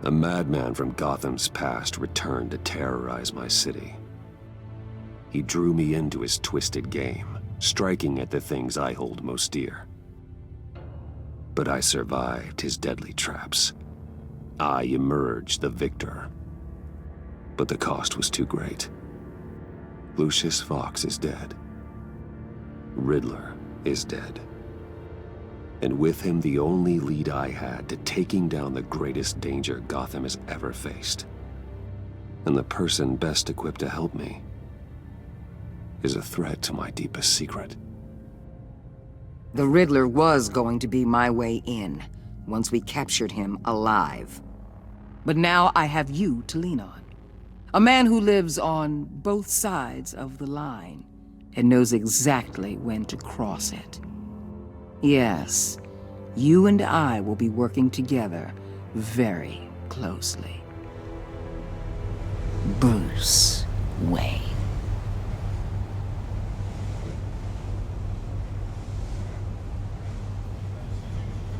A madman from Gotham's past returned to terrorize my city. He drew me into his twisted game, striking at the things I hold most dear. But I survived his deadly traps. I emerged the victor. But the cost was too great. Lucius Fox is dead. Riddler is dead. And with him, the only lead I had to taking down the greatest danger Gotham has ever faced. And the person best equipped to help me is a threat to my deepest secret. The Riddler was going to be my way in, once we captured him alive. But now I have you to lean on. A man who lives on both sides of the line and knows exactly when to cross it. Yes, you and I will be working together very closely. Bruce Wayne.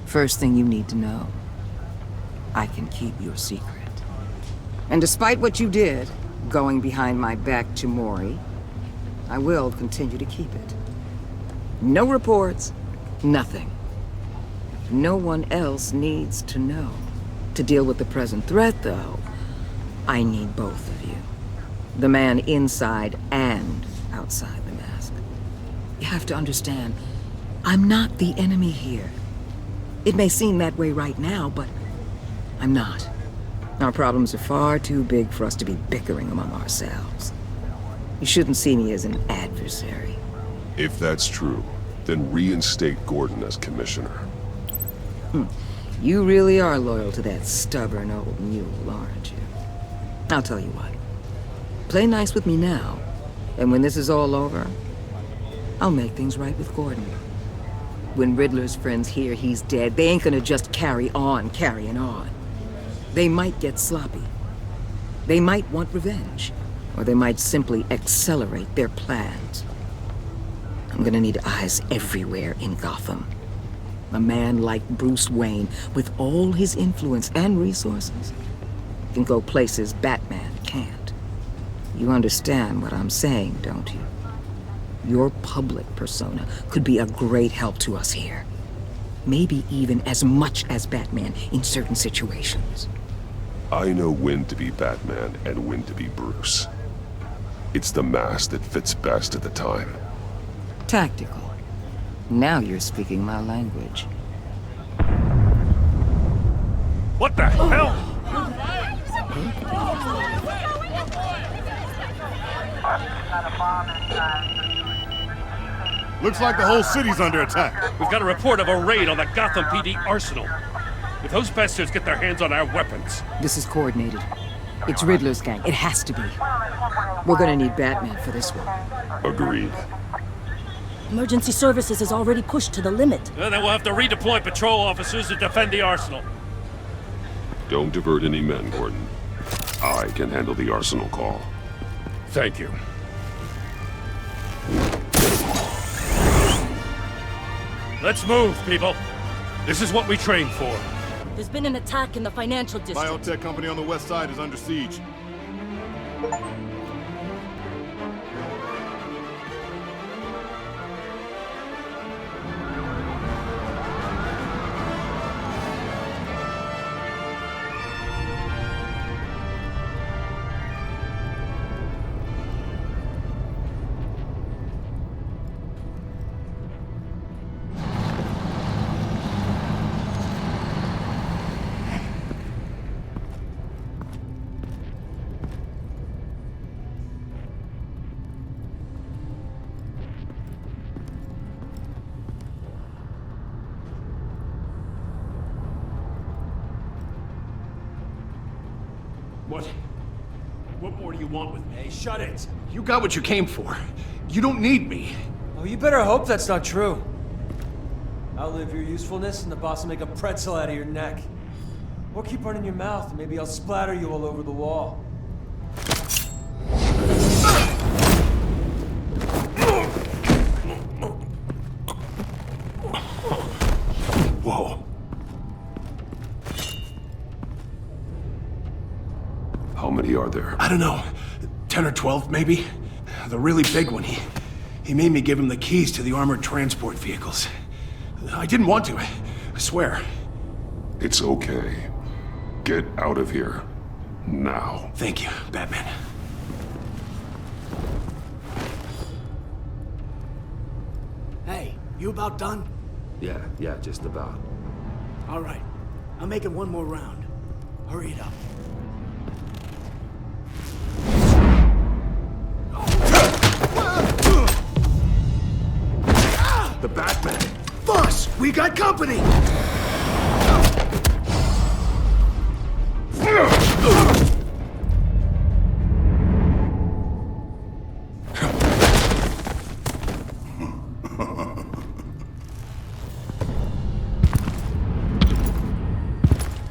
First thing you need to know, I can keep your secret. And despite what you did, going behind my back to Mori, I will continue to keep it. No reports, nothing. No one else needs to know. To deal with the present threat, though, I need both of you. The man inside and outside the mask. You have to understand, I'm not the enemy here. It may seem that way right now, but I'm not. Our problems are far too big for us to be bickering among ourselves. You shouldn't see me as an adversary. If that's true, then reinstate Gordon as commissioner. You really are loyal to that stubborn old mule, aren't you? I'll tell you what. Play nice with me now, and when this is all over, I'll make things right with Gordon. When Riddler's friends hear he's dead, they ain't gonna just carry on carrying on. They might get sloppy. They might want revenge. Or they might simply accelerate their plans. I'm gonna need eyes everywhere in Gotham. A man like Bruce Wayne, with all his influence and resources, can go places Batman can't. You understand what I'm saying, don't you? Your public persona could be a great help to us here. Maybe even as much as Batman in certain situations. I know when to be Batman and when to be Bruce. It's the mask that fits best at the time. Tactical. Now you're speaking my language. What the hell? Looks like the whole city's under attack. We've got a report of a raid on the Gotham PD arsenal. If those bastards get their hands on our weapons... This is coordinated. It's Riddler's gang. It has to be. We're gonna need Batman for this one. Agreed. Emergency services is already pushed to the limit. Then we'll have to redeploy patrol officers to defend the arsenal. Don't divert any men, Gordon. I can handle the arsenal call. Thank you. Let's move, people. This is what we trained for. There's been an attack in the financial district. Biotech company on the west side is under siege. What more do you want with me? Hey, shut it! You got what you came for. You don't need me. Oh, you better hope that's not true. Outlive your usefulness and the boss will make a pretzel out of your neck. Or keep running your mouth and maybe I'll splatter you all over the wall. Whoa. many are there? I don't know. 10 or 12, maybe? The really big one, he made me give him the keys to the armored transport vehicles. I didn't want to, I swear. It's okay. Get out of here. Now. Thank you, Batman. Hey, you about done? Yeah, just about. All right. I'm making one more round. Hurry it up. The Batman! Boss, we got company!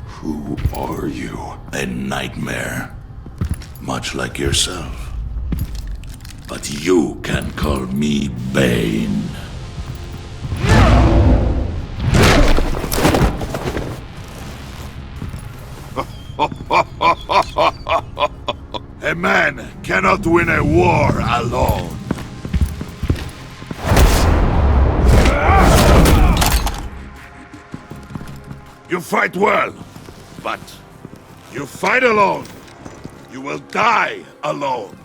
Who are you? A nightmare. Much like yourself. But you can call me Bane. A man cannot win a war alone. You fight well, but you fight alone. You will die alone.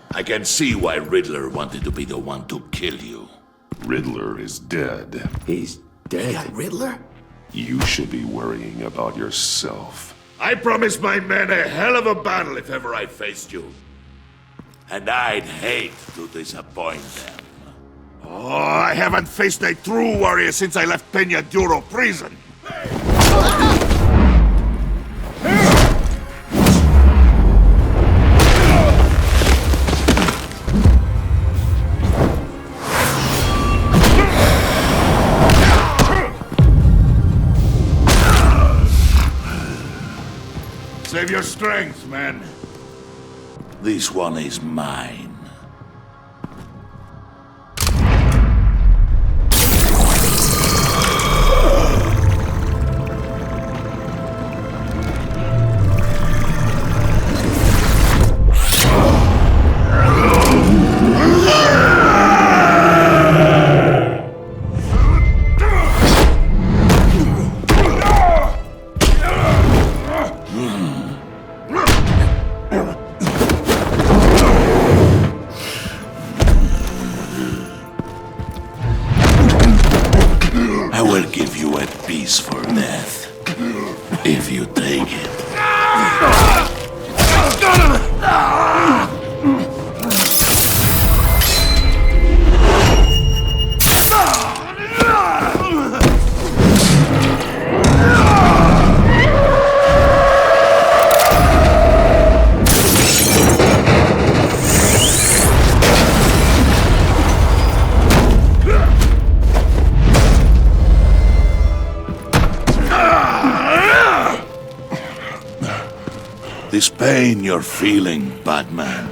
I can see why Riddler wanted to be the one to kill you. Riddler is dead. He's You dead. got Riddler? You should be worrying about yourself. I promised my men a hell of a battle if ever I faced you. And I'd hate to disappoint them. Oh, I haven't faced a true warrior since I left Peña Duro prison. Save your strength, man. This one is mine. I will give you a piece for death, if you take it. This pain you're feeling, Batman.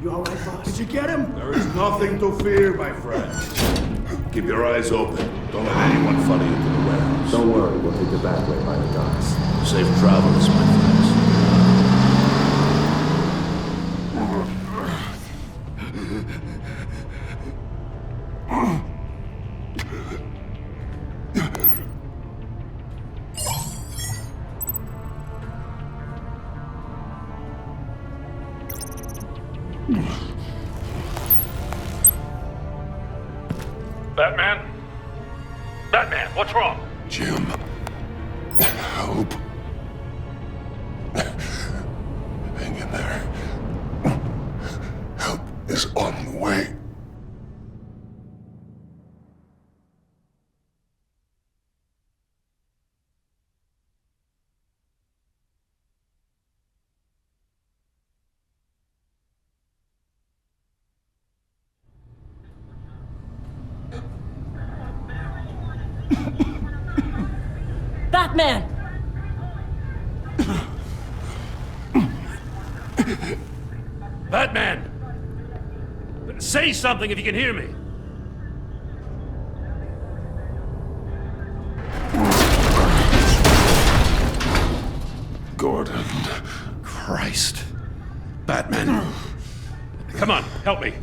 You all right, boss? Did you get him? There is nothing to fear, my friend. Keep your eyes open. Don't let anyone follow you to the warehouse. Don't worry, we'll take the back way by the docks. Safe travels, my friends. Batman? Batman, what's wrong? Jim. Help. Hang in there. Help is on the way. Batman! Batman! Say something if you can hear me. Gordon. Christ. Batman. Come on, help me.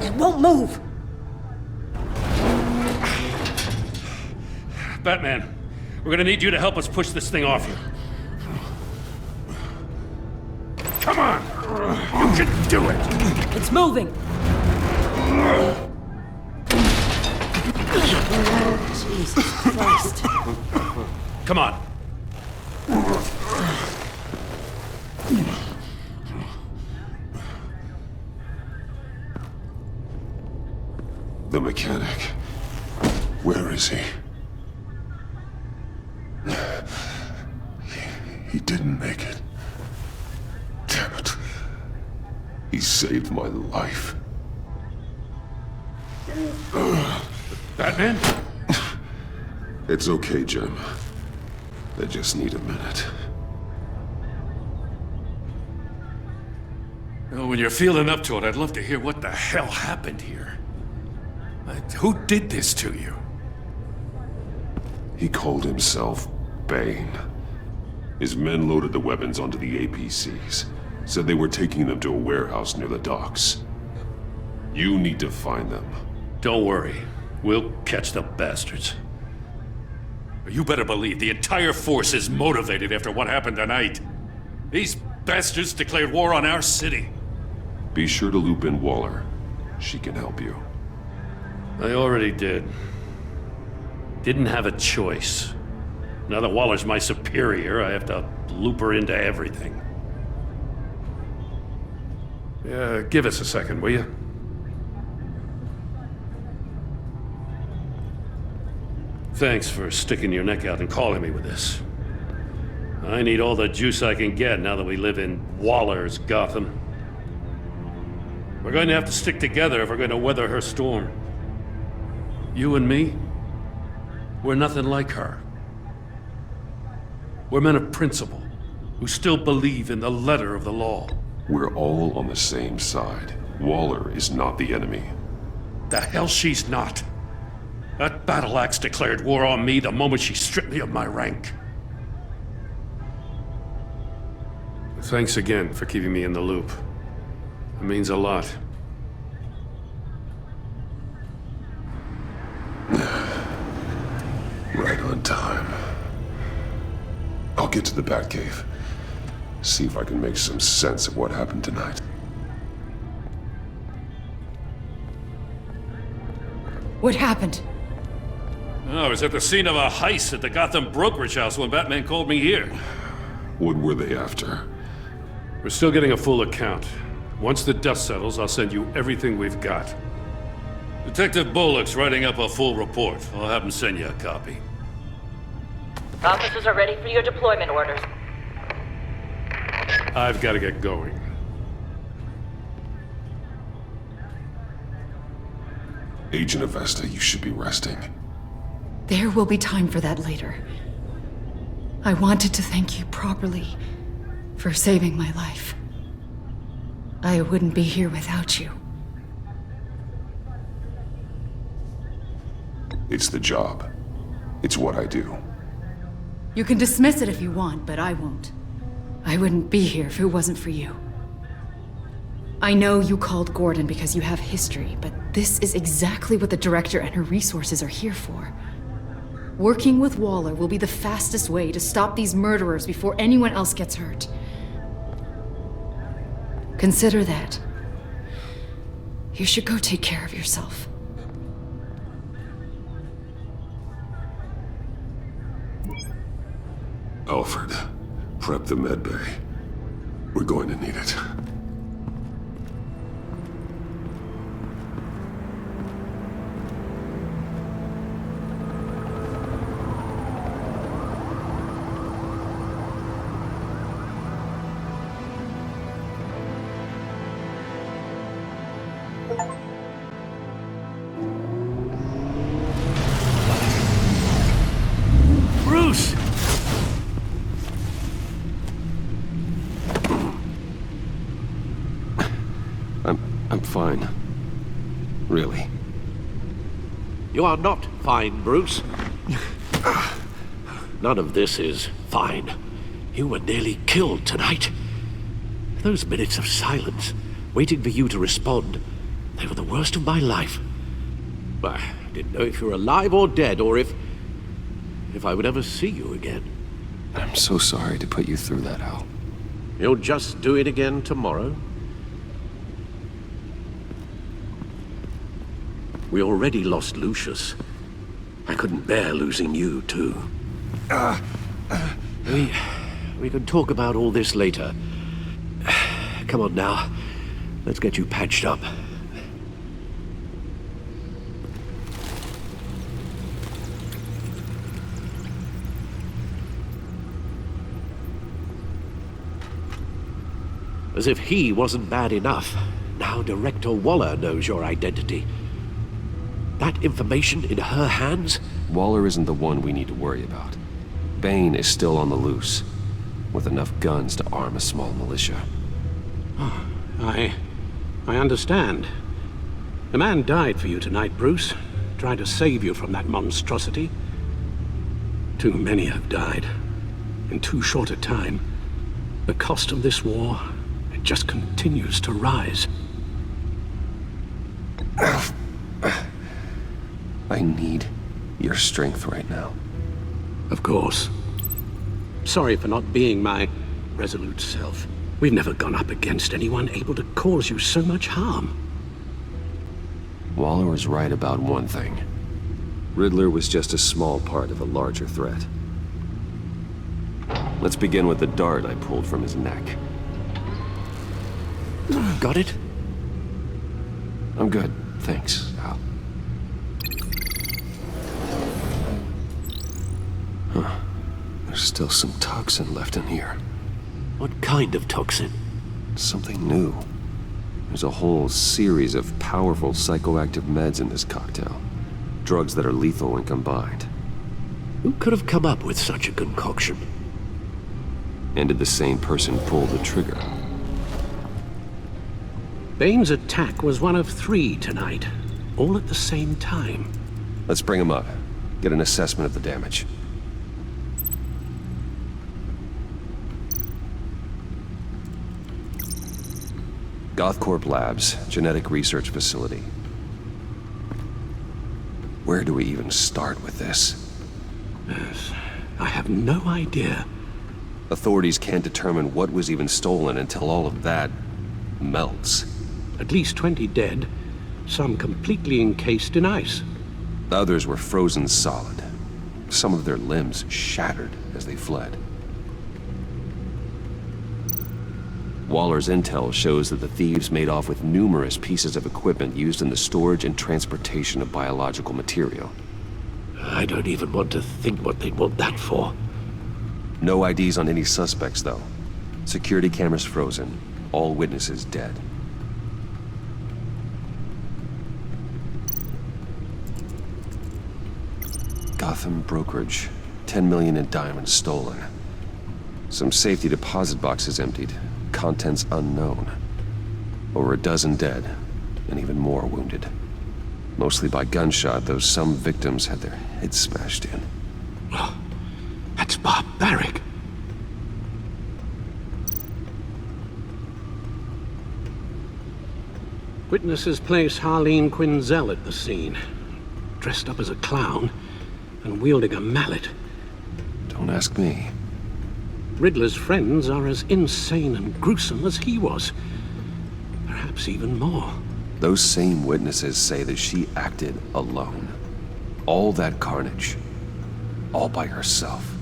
It won't move! Batman, we're gonna need you to help us push this thing off you. Come on! You can do it! It's moving! Jesus Christ. Come on. The mechanic. Where is he? He didn't make it. Damn it. He saved my life. Batman? It's okay, Jim. I just need a minute. Well, when you're feeling up to it, I'd love to hear what the hell happened here. Who did this to you? He called himself Bane. His men loaded the weapons onto the APCs. Said they were taking them to a warehouse near the docks. You need to find them. Don't worry. We'll catch the bastards. You better believe the entire force is motivated after what happened tonight. These bastards declared war on our city. Be sure to loop in Waller. She can help you. I already did. Didn't have a choice. Now that Waller's my superior, I have to loop her into everything. Yeah, give us a second, will you? Thanks for sticking your neck out and calling me with this. I need all the juice I can get now that we live in Waller's Gotham. We're going to have to stick together if we're going to weather her storm. You and me, we're nothing like her. We're men of principle, who still believe in the letter of the law. We're all on the same side. Waller is not the enemy. The hell she's not. That battle axe declared war on me the moment she stripped me of my rank. Thanks again for keeping me in the loop. It means a lot. Right on time. I'll get to the Batcave. See if I can make some sense of what happened tonight. What happened? I was at the scene of a heist at the Gotham brokerage house when Batman called me here. What were they after? We're still getting a full account. Once the dust settles, I'll send you everything we've got. Detective Bullock's writing up a full report. I'll have him send you a copy. Officers are ready for your deployment orders. I've got to get going. Agent Avesta, you should be resting. There will be time for that later. I wanted to thank you properly for saving my life. I wouldn't be here without you. It's the job. It's what I do. You can dismiss it if you want, but I won't. I wouldn't be here if it wasn't for you. I know you called Gordon because you have history, but this is exactly what the director and her resources are here for. Working with Waller will be the fastest way to stop these murderers before anyone else gets hurt. Consider that. You should go take care of yourself. Alfred, prep the med bay. We're going to need it. Bruce! I'm fine. Really. You are not fine, Bruce. None of this is fine. You were nearly killed tonight. Those minutes of silence, waiting for you to respond, they were the worst of my life. I didn't know if you were alive or dead, or if I would ever see you again. I'm so sorry to put you through that, Al. You'll just do it again tomorrow? We already lost Lucius. I couldn't bear losing you, too. We can talk about all this later. Come on now. Let's get you patched up. As if he wasn't bad enough, now Director Waller knows your identity. That information in her hands? Waller isn't the one we need to worry about. Bane is still on the loose, with enough guns to arm a small militia. I understand. The man died for you tonight, Bruce. Tried to save you from that monstrosity. Too many have died. In too short a time. The cost of this war, it just continues to rise. I need your strength right now. Of course. Sorry for not being my resolute self. We've never gone up against anyone able to cause you so much harm. Waller is right about one thing. Riddler was just a small part of a larger threat. Let's begin with the dart I pulled from his neck. Got it? I'm good, thanks, Al. Huh. There's still some toxin left in here. What kind of toxin? Something new. There's a whole series of powerful psychoactive meds in this cocktail. Drugs that are lethal when combined. Who could have come up with such a concoction? And did the same person pull the trigger? Bane's attack was one of 3 tonight, all at the same time. Let's bring him up. Get an assessment of the damage. Gothcorp Labs, genetic research facility. Where do we even start with this? Yes, I have no idea. Authorities can't determine what was even stolen until all of that melts. At least 20 dead, some completely encased in ice. Others were frozen solid. Some of their limbs shattered as they fled. Waller's intel shows that the thieves made off with numerous pieces of equipment used in the storage and transportation of biological material. I don't even want to think what they'd want that for. No IDs on any suspects, though. Security cameras frozen. All witnesses dead. Gotham brokerage. 10 million in diamonds stolen. Some safety deposit boxes emptied. Contents unknown. Over a dozen dead, and even more wounded. Mostly by gunshot, though some victims had their heads smashed in. Oh, that's barbaric. Witnesses place Harleen Quinzel at the scene, dressed up as a clown and wielding a mallet. Don't ask me. Riddler's friends are as insane and gruesome as he was. perhaps even more. Those same witnesses say that she acted alone. All that carnage, all by herself.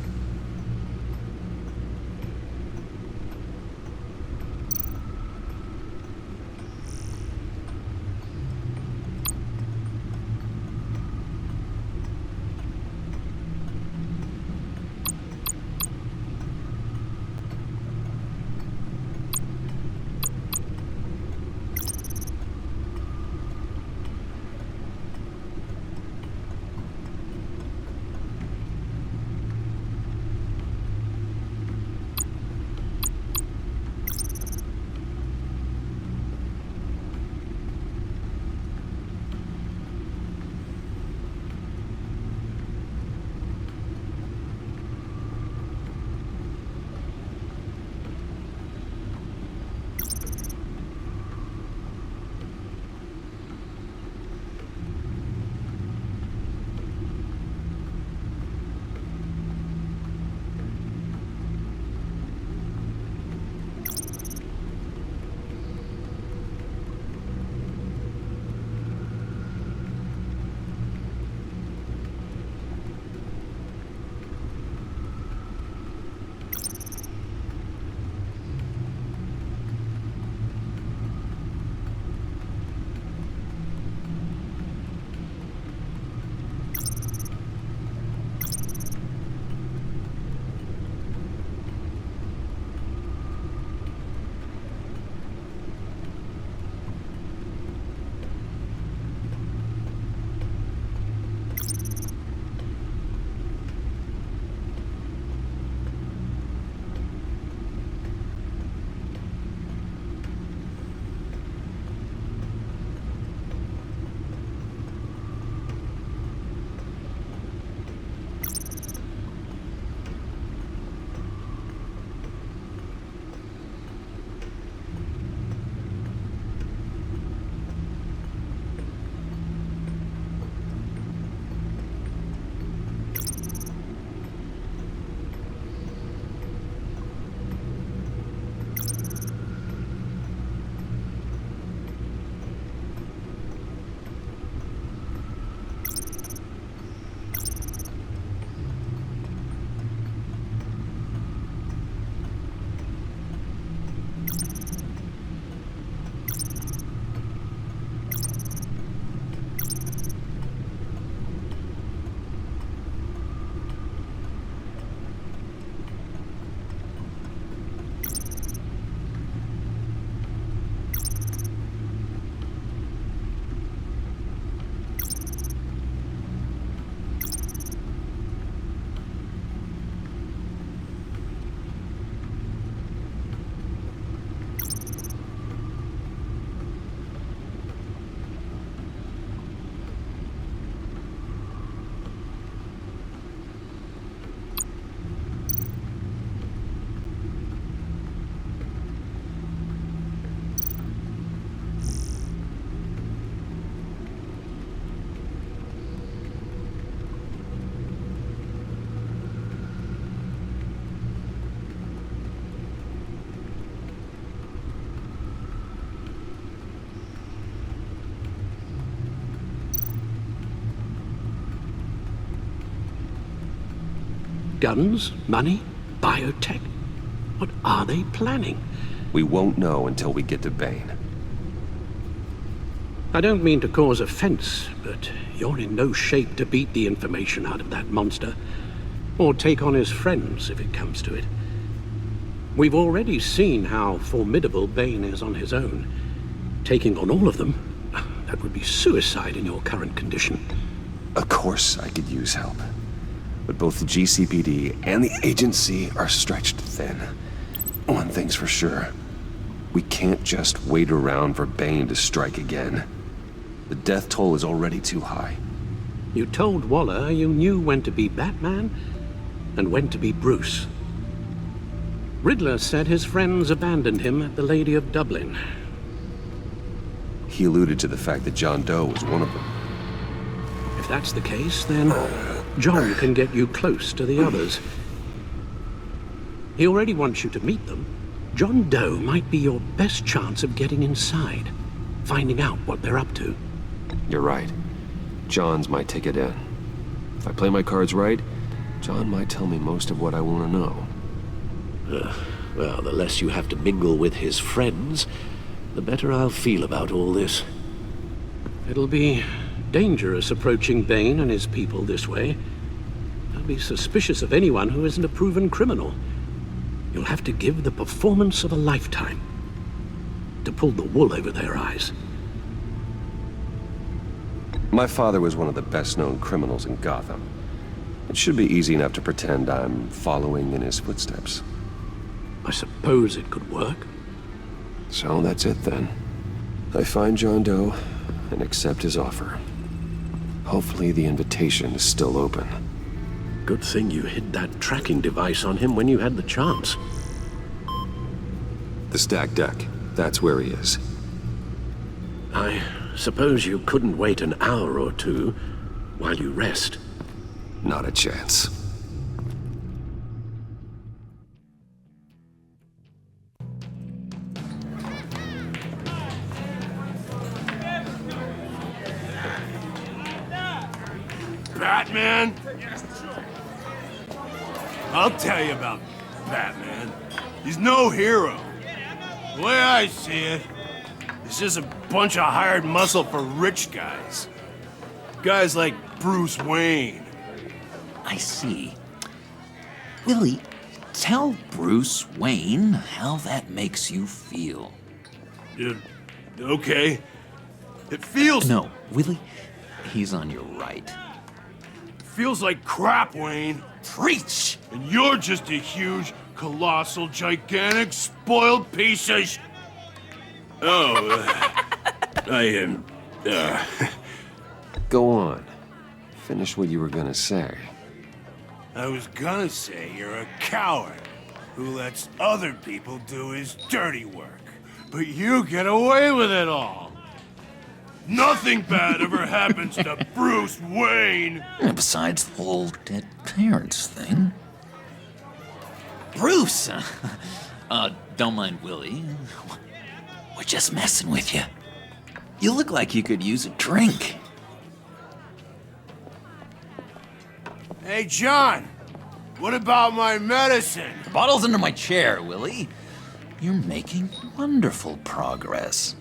Guns? Money? Biotech? What are they planning? We won't know until we get to Bane. I don't mean to cause offense, but you're in no shape to beat the information out of that monster, or take on his friends if it comes to it. We've already seen how formidable Bane is on his own. Taking on all of them, that would be suicide in your current condition. Of course I could use help. But both the GCPD and the agency are stretched thin. One thing's for sure. We can't just wait around for Bane to strike again. The death toll is already too high. You told Waller you knew when to be Batman and when to be Bruce. Riddler said his friends abandoned him at the Lady of Dublin. He alluded to the fact that John Doe was one of them. If that's the case, then John can get you close to the others. He already wants you to meet them. John Doe might be your best chance of getting inside. finding out what they're up to. You're right. John's my ticket in. If I play my cards right, John might tell me most of what I want to know. Well, the less you have to mingle with his friends, the better I'll feel about all this. It'll be dangerous approaching Bane and his people this way. They'll be suspicious of anyone who isn't a proven criminal. You'll have to give the performance of a lifetime to pull the wool over their eyes. My father was one of the best-known criminals in Gotham. It should be easy enough to pretend I'm following in his footsteps. I suppose it could work. So that's it then. I find John Doe and accept his offer. Hopefully the invitation is still open. Good thing you hid that tracking device on him when you had the chance. The stacked deck. That's where he is. I suppose you couldn't wait an hour or two while you rest. Not a chance. Batman? I'll tell you about Batman. He's no hero. The way I see it, he's just a bunch of hired muscle for rich guys. Guys like Bruce Wayne. I see. Willie, tell Bruce Wayne how that makes you feel. Okay. It feels... No, Willie, he's on your right. Feels like crap, Wayne. Preach! And you're just a huge, colossal, gigantic, spoiled piece of I am... Go on. Finish what you were gonna say. I was gonna say you're a coward who lets other people do his dirty work. But you get away with it all. Nothing bad ever happens to Bruce Wayne. Besides the whole dead parents thing. Bruce! Don't mind Willie. We're just messing with you. You look like you could use a drink. Hey, John. What about my medicine? The bottle's under my chair, Willie. You're making wonderful progress.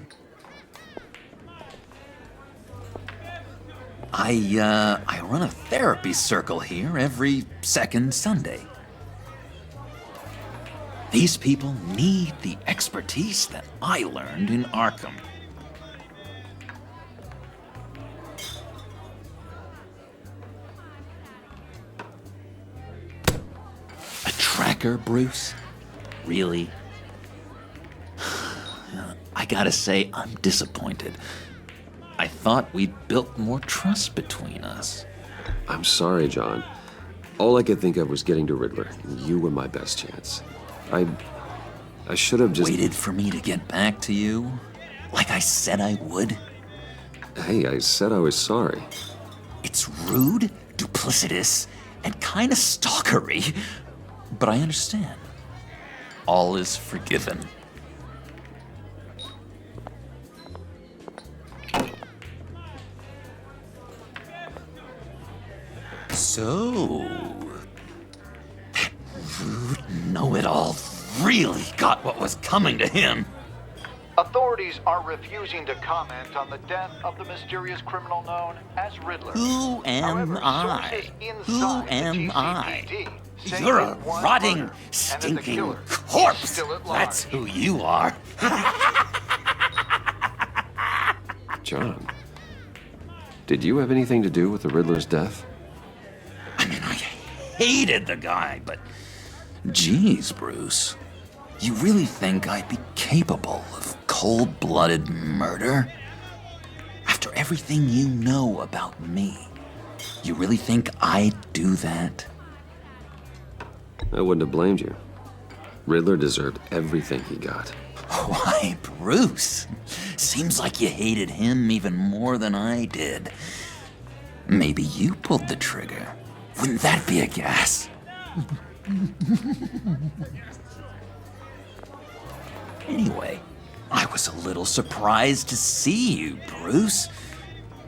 I run a therapy circle here every second Sunday. These people need the expertise that I learned in Arkham. A tracker, Bruce? Really? I gotta say, I'm disappointed. I thought we'd built more trust between us. I'm sorry, John. All I could think of was getting to Riddler, and you were my best chance. I should have just... Waited for me to get back to you? Like I said I would? Hey, I said I was sorry. It's rude, duplicitous, and kinda stalkery. But I understand. All is forgiven. So, that rude know-it-all really got what was coming to him. Authorities are refusing to comment on the death of the mysterious criminal known as Riddler. Who am I? Who am I? You're a rotting, stinking corpse. That's who you are. John, did you have anything to do with the Riddler's death? I mean, I hated the guy, but... Geez, Bruce. You really think I'd be capable of cold-blooded murder? After everything you know about me, you really think I'd do that? I wouldn't have blamed you. Riddler deserved everything he got. Why, Bruce? Seems like you hated him even more than I did. Maybe you pulled the trigger. Wouldn't that be a gas? Anyway, I was a little surprised to see you, Bruce.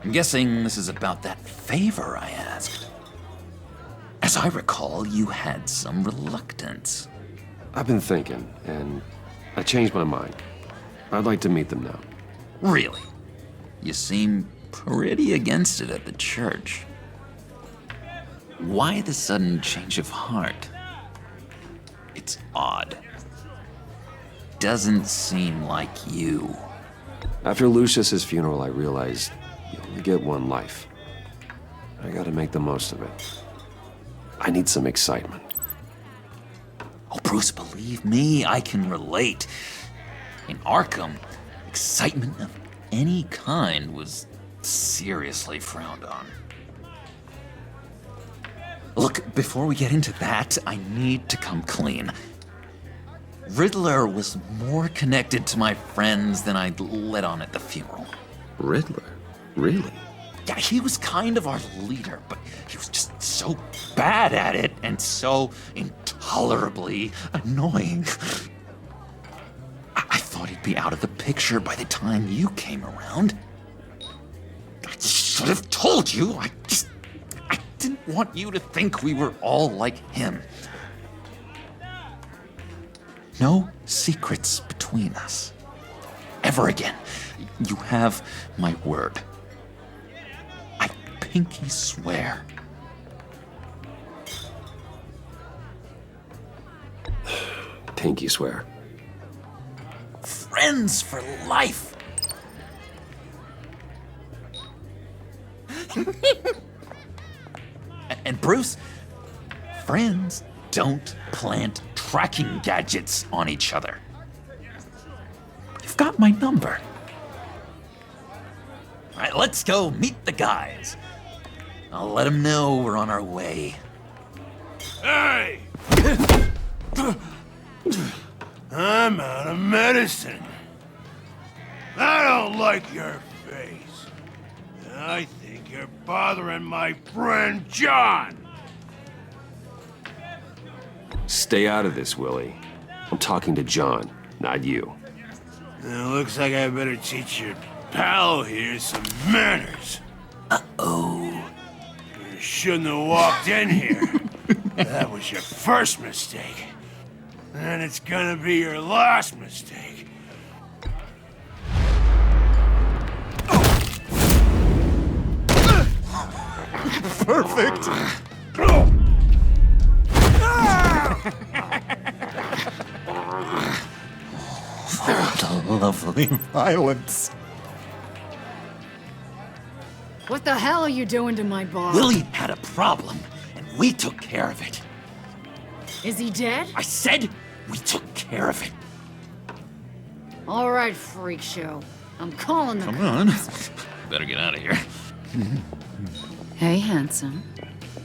I'm guessing this is about that favor I asked. As I recall, you had some reluctance. I've been thinking, and I changed my mind. I'd like to meet them now. Really? You seem pretty against it at the church. Why the sudden change of heart? It's odd. Doesn't seem like you. After Lucius's funeral, I realized you only get one life. I gotta make the most of it. I need some excitement. Oh, Bruce, believe me, I can relate. In Arkham, excitement of any kind was seriously frowned on. Look, before we get into that, I need to come clean. Riddler was more connected to my friends than I'd let on at the funeral. Riddler? Really? Yeah, he was kind of our leader, but he was just so bad at it and so intolerably annoying. I thought he'd be out of the picture by the time you came around. I should have told you. I didn't want you to think we were all like him. No secrets between us. Ever again. You have my word. I pinky swear. Pinky swear. Friends for life. And Bruce, friends don't plant tracking gadgets on each other. You've got my number. All right, let's go meet the guys. I'll let them know we're on our way. Hey! I'm out of medicine. I don't like your face. I think you're bothering my friend John. Stay out of this, Willie. I'm talking to John, not you. It looks like I better teach your pal here some manners. Uh-oh. You shouldn't have walked in here. That was your first mistake. And it's gonna be your last mistake. Perfect! What a lovely violence. What the hell are you doing to my bar? Willie had a problem, and we took care of it. Is he dead? I said we took care of it. All right, freak show. I'm calling the Come on. Better get out of here. Hey, handsome.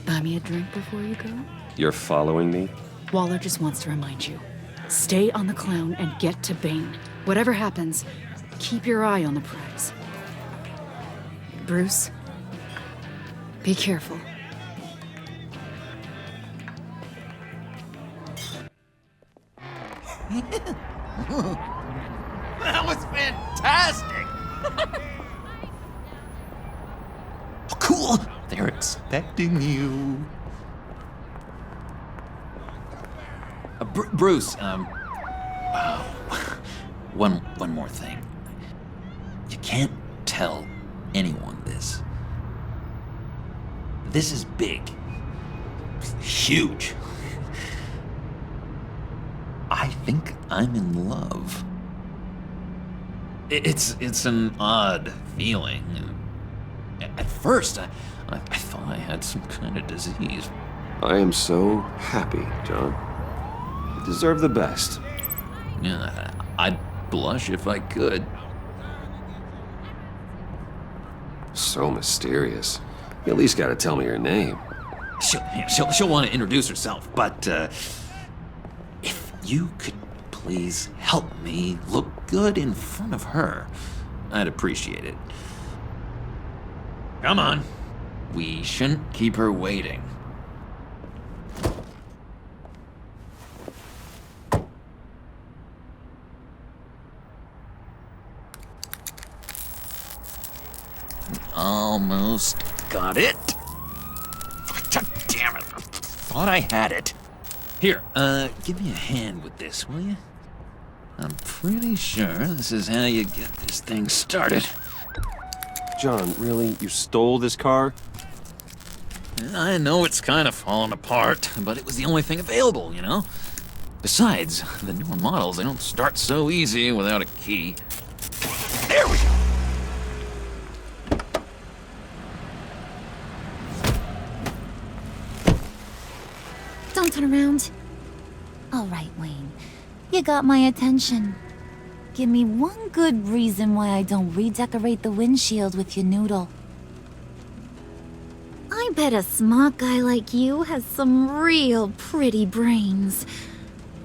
Buy me a drink before you go? You're following me? Waller just wants to remind you. Stay on the clown and get to Bane. Whatever happens, keep your eye on the prize. Bruce, be careful. That was fantastic! Oh, cool! They're expecting you. Bruce, one more thing. You can't tell anyone this. This is big. Huge. I think I'm in love. It's an odd feeling. At first, I thought I had some kind of disease. I am so happy, John. You deserve the best. Yeah, I'd blush if I could. So mysterious. You at least gotta tell me your name. She'll want to introduce herself, but if you could please help me look good in front of her, I'd appreciate it. Come on. We shouldn't keep her waiting. almost got it. God damn it. Thought I had it. Here, give me a hand with this, will you? I'm pretty sure this is how you get this thing started. John, really? You stole this car? I know it's kind of falling apart, but it was the only thing available, you know? Besides, the newer models, they don't start so easy without a key. There we go! Don't turn around. All right, Wayne. You got my attention. Give me one good reason why I don't redecorate the windshield with your noodle. I bet a smart guy like you has some real pretty brains.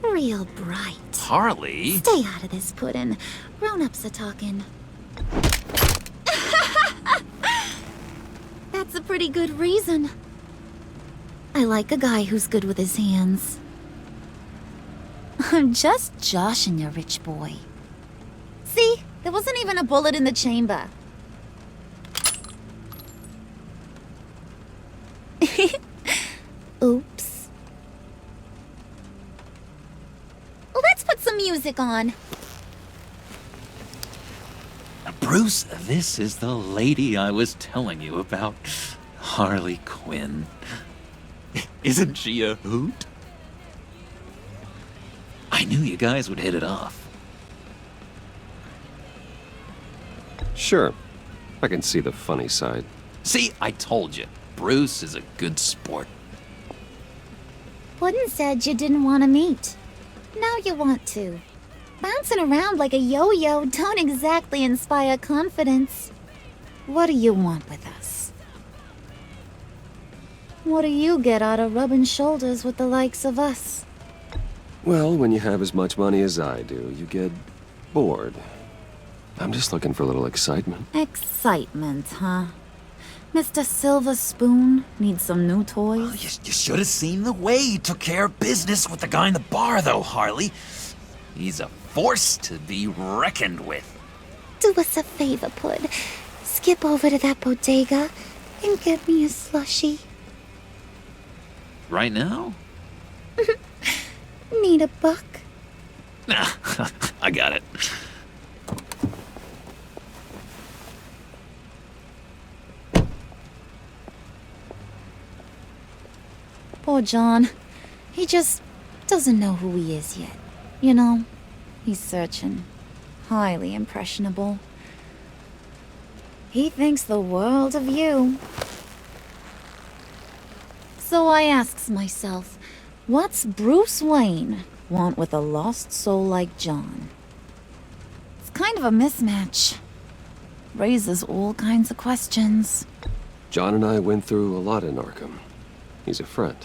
Real bright. Harley? Stay out of this, Puddin'. Grown-ups are talking. That's a pretty good reason. I like a guy who's good with his hands. I'm just joshing you, rich boy. See? There wasn't even a bullet in the chamber. Oops. Let's put some music on. Bruce, this is the lady I was telling you about. Harley Quinn. Isn't she a hoot? I knew you guys would hit it off. Sure. I can see the funny side. See, I told you. Bruce is a good sport. Puddin' said you didn't want to meet. Now you want to. Bouncing around like a yo-yo don't exactly inspire confidence. What do you want with us? What do you get out of rubbing shoulders with the likes of us? Well, when you have as much money as I do, you get bored. I'm just looking for a little excitement. Excitement, huh? Mr. Silver Spoon needs some new toys? Well, you should have seen the way he took care of business with the guy in the bar, though, Harley. He's a force to be reckoned with. Do us a favor, Pud. Skip over to that bodega and get me a slushie. Right now? Need a buck? Nah, I got it. Poor John. He just doesn't know who he is yet. You know, he's searching. Highly impressionable. He thinks the world of you. So I asks myself, what's Bruce Wayne want with a lost soul like John? It's kind of a mismatch. Raises all kinds of questions. John and I went through a lot in Arkham. He's a friend.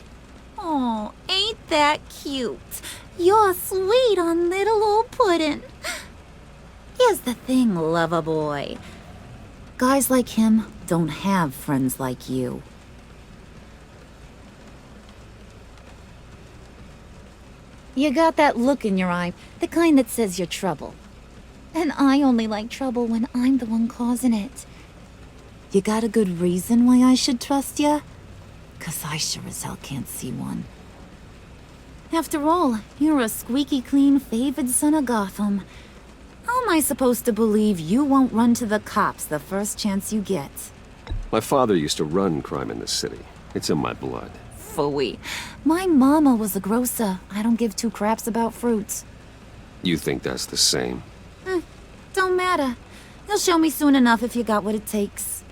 Oh, ain't that cute? You're sweet on little old Puddin'. Here's the thing, lover boy. Guys like him don't have friends like you. You got that look in your eye, the kind that says you're trouble. And I only like trouble when I'm the one causing it. You got a good reason why I should trust you? 'Cause I sure as hell can't see one. After all, you're a squeaky clean favored son of Gotham. How am I supposed to believe you won't run to the cops the first chance you get? My father used to run crime in this city. It's in my blood. Phooey. My mama was a grocer. I don't give two craps about fruits. You think that's the same? Don't matter. You'll show me soon enough if you got what it takes.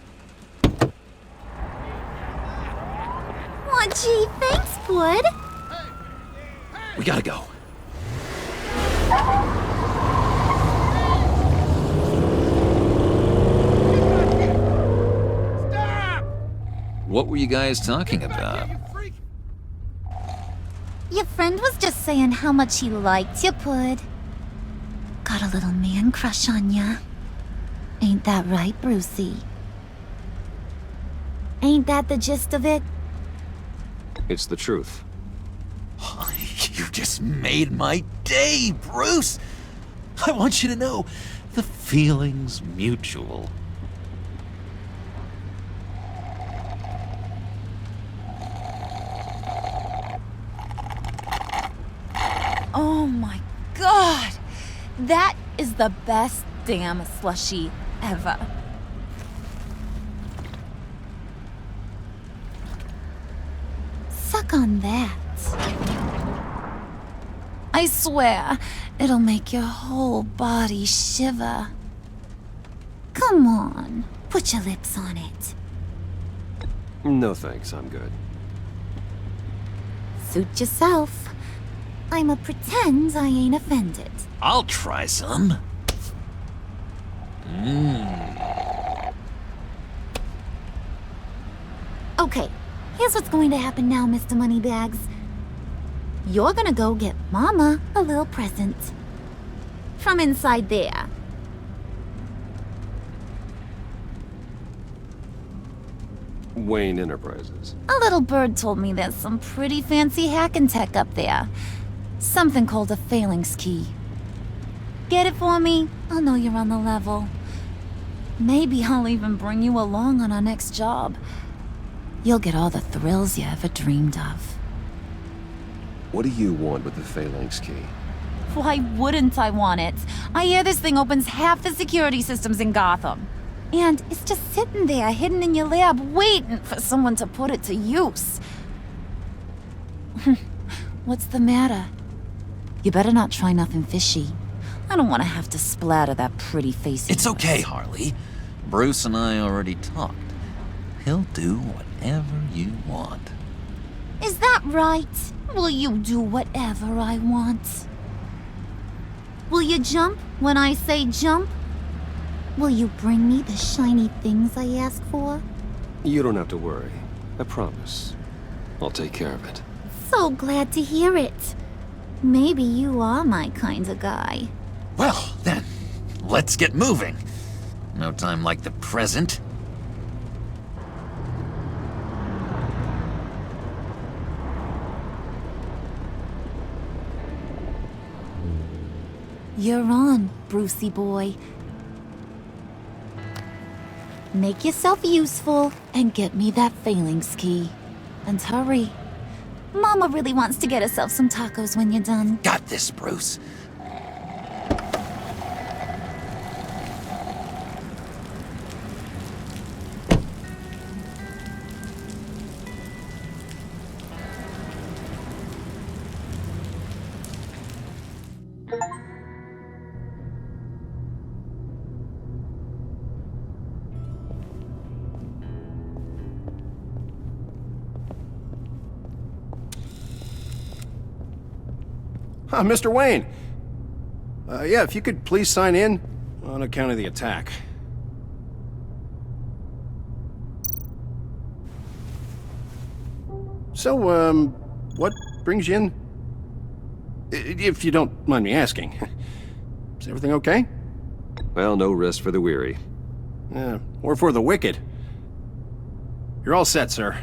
Aw, gee, thanks, Bud. We gotta go. Stop! What were you guys talking about? Your friend was just saying how much he liked you, Pud. Got a little man crush on ya. Ain't that right, Brucey? Ain't that the gist of it? It's the truth. You just made my day, Bruce! I want you to know, the feeling's mutual. Oh my god! That is the best damn slushie ever. Suck on that. I swear, it'll make your whole body shiver. Come on, put your lips on it. No thanks, I'm good. Suit yourself. I'ma pretend I ain't offended. I'll try some. Okay, here's what's going to happen now, Mr. Moneybags. You're gonna go get Mama a little present. From inside there. Wayne Enterprises. A little bird told me there's some pretty fancy hacking tech up there. Something called a phalanx key. Get it for me? I'll know you're on the level. Maybe I'll even bring you along on our next job. You'll get all the thrills you ever dreamed of. What do you want with the phalanx key? Why wouldn't I want it? I hear this thing opens half the security systems in Gotham. And it's just sitting there, hidden in your lab, waiting for someone to put it to use. What's the matter? You better not try nothing fishy. I don't want to have to splatter that pretty face. It's okay, Harley. Bruce and I already talked. He'll do whatever you want. Is that right? Will you do whatever I want? Will you jump when I say jump? Will you bring me the shiny things I ask for? You don't have to worry. I promise. I'll take care of it. So glad to hear it. Maybe you are my kind of guy. Well, then, let's get moving. No time like the present. You're on, Brucey boy. Make yourself useful and get me that phalanx key. And hurry. Mama really wants to get herself some tacos when you're done. Got this, Bruce. Mr. Wayne. Yeah, if you could please sign in on account of the attack. So, what brings you in? If you don't mind me asking. Is everything okay? Well, no rest for the weary. Or for the wicked. You're all set, sir.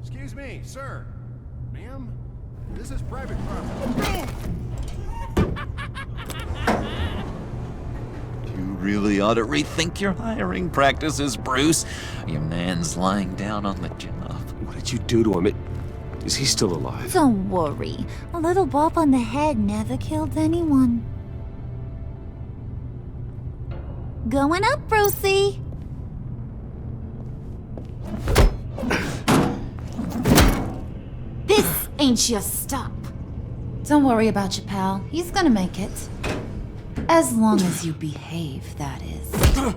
Excuse me, sir. Ma'am, this is private property. You really ought to rethink your hiring practices, Bruce. Your man's lying down on the job. What did you do to him? Is he still alive? Don't worry. A little bop on the head never killed anyone. Going up, Brucey. This ain't your stop. Don't worry about your pal. He's gonna make it. As long as you behave, that is.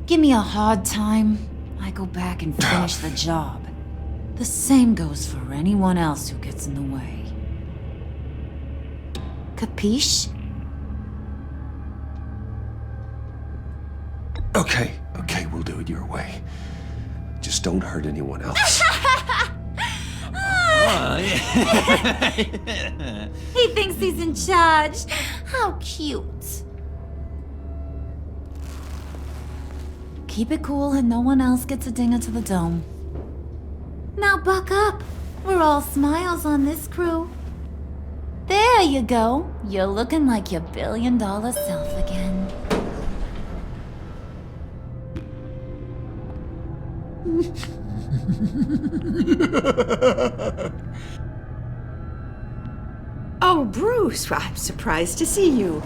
Give me a hard time, I go back and finish the job. The same goes for anyone else who gets in the way. Capiche? Okay, we'll do it your way. Just don't hurt anyone else. He thinks he's in charge. How cute. Keep it cool and no one else gets a dinger to the dome. Now buck up. We're all smiles on this crew. There you go. You're looking like your billion-dollar self again. Oh, Bruce, I'm surprised to see you.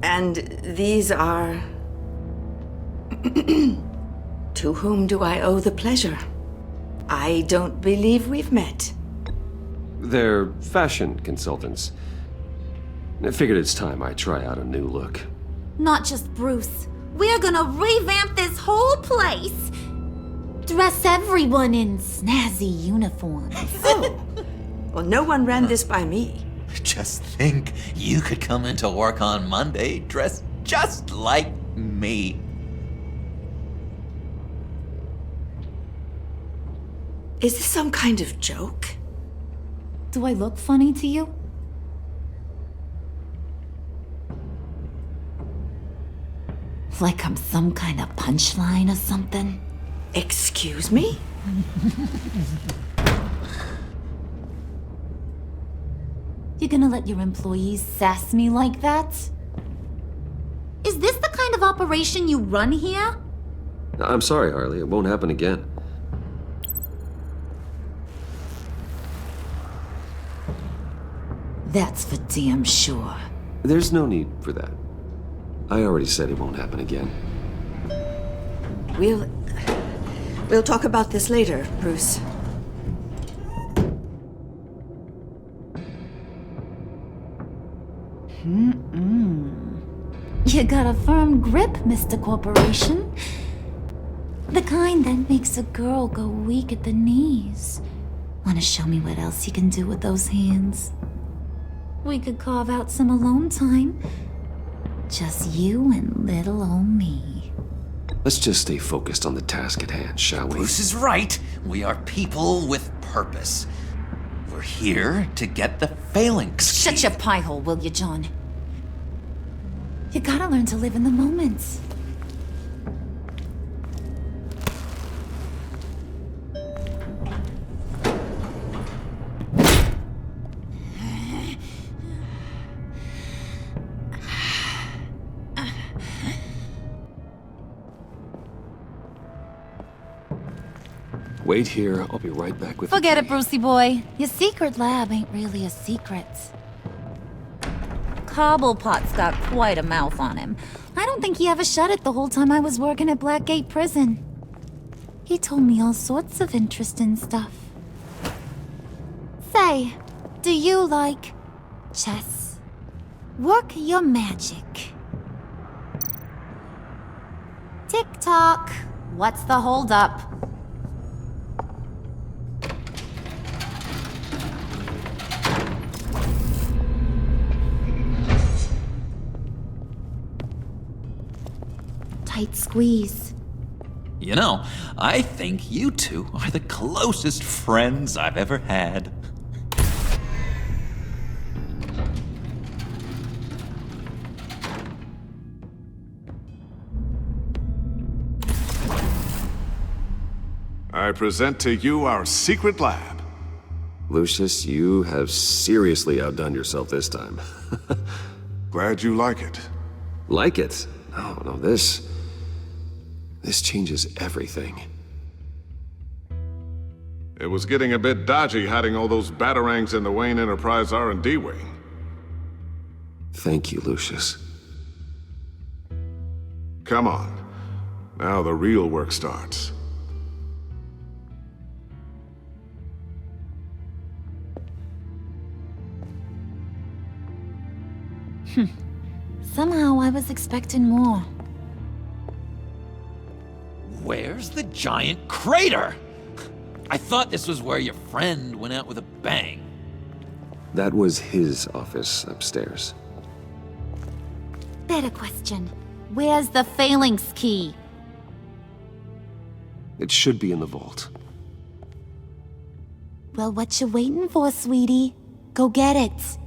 And these are... To whom do I owe the pleasure? I don't believe we've met. They're fashion consultants. I figured it's time I try out a new look. Not just Bruce. We're gonna revamp this whole place. Dress everyone in snazzy uniforms. Oh, well, no one ran this by me. Just think, you could come into work on Monday dressed just like me. Is this some kind of joke? Do I look funny to you? Like I'm some kind of punchline or something? Excuse me? You gonna let your employees sass me like that? Is this the kind of operation you run here? I'm sorry, Harley. It won't happen again. That's for damn sure. There's no need for that. I already said it won't happen again. We'll talk about this later, Bruce. You got a firm grip, Mr. Corporation. The kind that makes a girl go weak at the knees. Wanna show me what else you can do with those hands? We could carve out some alone time. Just you and little old me. Let's just stay focused on the task at hand, shall we? Bruce is right. We are people with purpose. We're here to get the phalanx. Shut your pie hole, will you, John? You gotta learn to live in the moment. Wait here. I'll be right back with Forget it, Brucey boy. Your secret lab ain't really a secret. Cobblepot's got quite a mouth on him. I don't think he ever shut it the whole time I was working at Blackgate Prison. He told me all sorts of interesting stuff. Say, do you like chess? Work your magic. Tick-tock. What's the holdup? Tight squeeze. You know, I think you two are the closest friends I've ever had. I present to you our secret lab. Lucius, you have seriously outdone yourself this time. Glad you like it. Like it? No, this changes everything. It was getting a bit dodgy hiding all those batarangs in the Wayne Enterprise R&D wing. Thank you, Lucius. Come on. Now the real work starts. Somehow I was expecting more. Where's the giant crater? I thought this was where your friend went out with a bang. That was his office upstairs. Better question. Where's the phalanx key? It should be in the vault. Well, what you waiting for, sweetie? Go get it.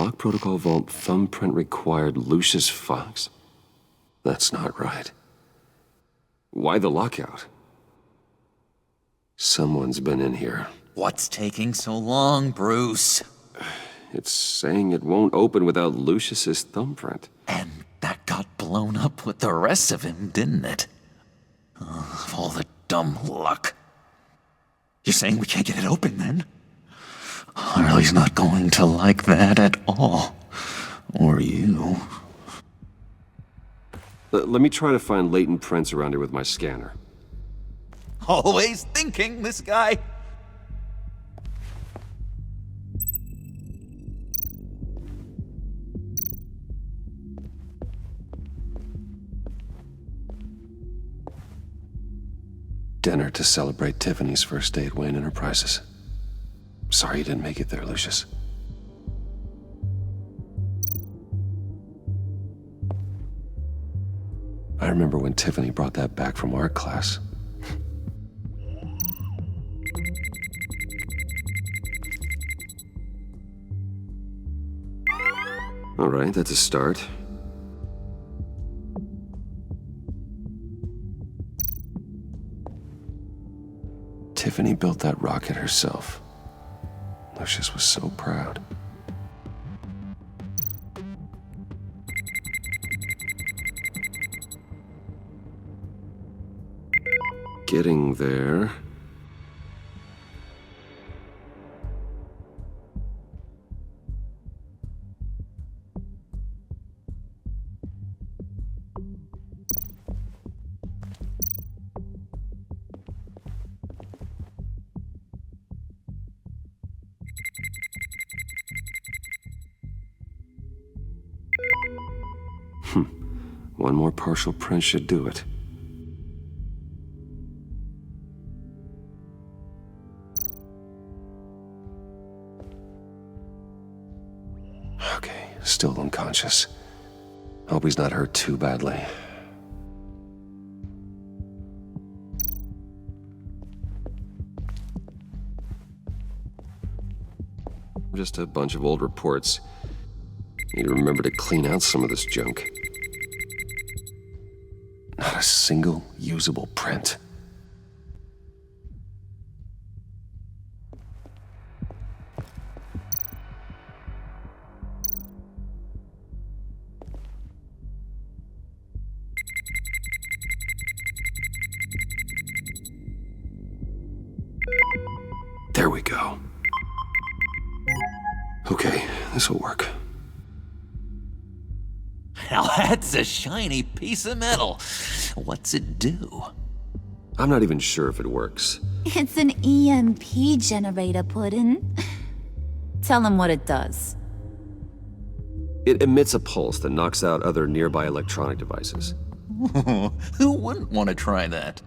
Lock protocol vault thumbprint required Lucius Fox? That's not right. Why the lockout? Someone's been in here. What's taking so long, Bruce? It's saying it won't open without Lucius's thumbprint. And that got blown up with the rest of him, didn't it? All the dumb luck. You're saying we can't get it open, then? Harley's not going to like that at all. Or you. Let me try to find latent prints around here with my scanner. Always thinking, this guy. Dinner to celebrate Tiffany's first day at Wayne Enterprises. Sorry you didn't make it there, Lucius. I remember when Tiffany brought that back from art class. All right, that's a start. Tiffany built that rocket herself. Lucius was so proud. Getting there. One more partial print should do it. Okay, still unconscious. Hope he's not hurt too badly. Just a bunch of old reports. Need to remember to clean out some of this junk. Not a single usable print. There we go. Okay, this'll work. Now that's a shiny piece of metal. What's it do? I'm not even sure if it works. It's an EMP generator, Puddin'. Tell him what it does. It emits a pulse that knocks out other nearby electronic devices. Who wouldn't want to try that?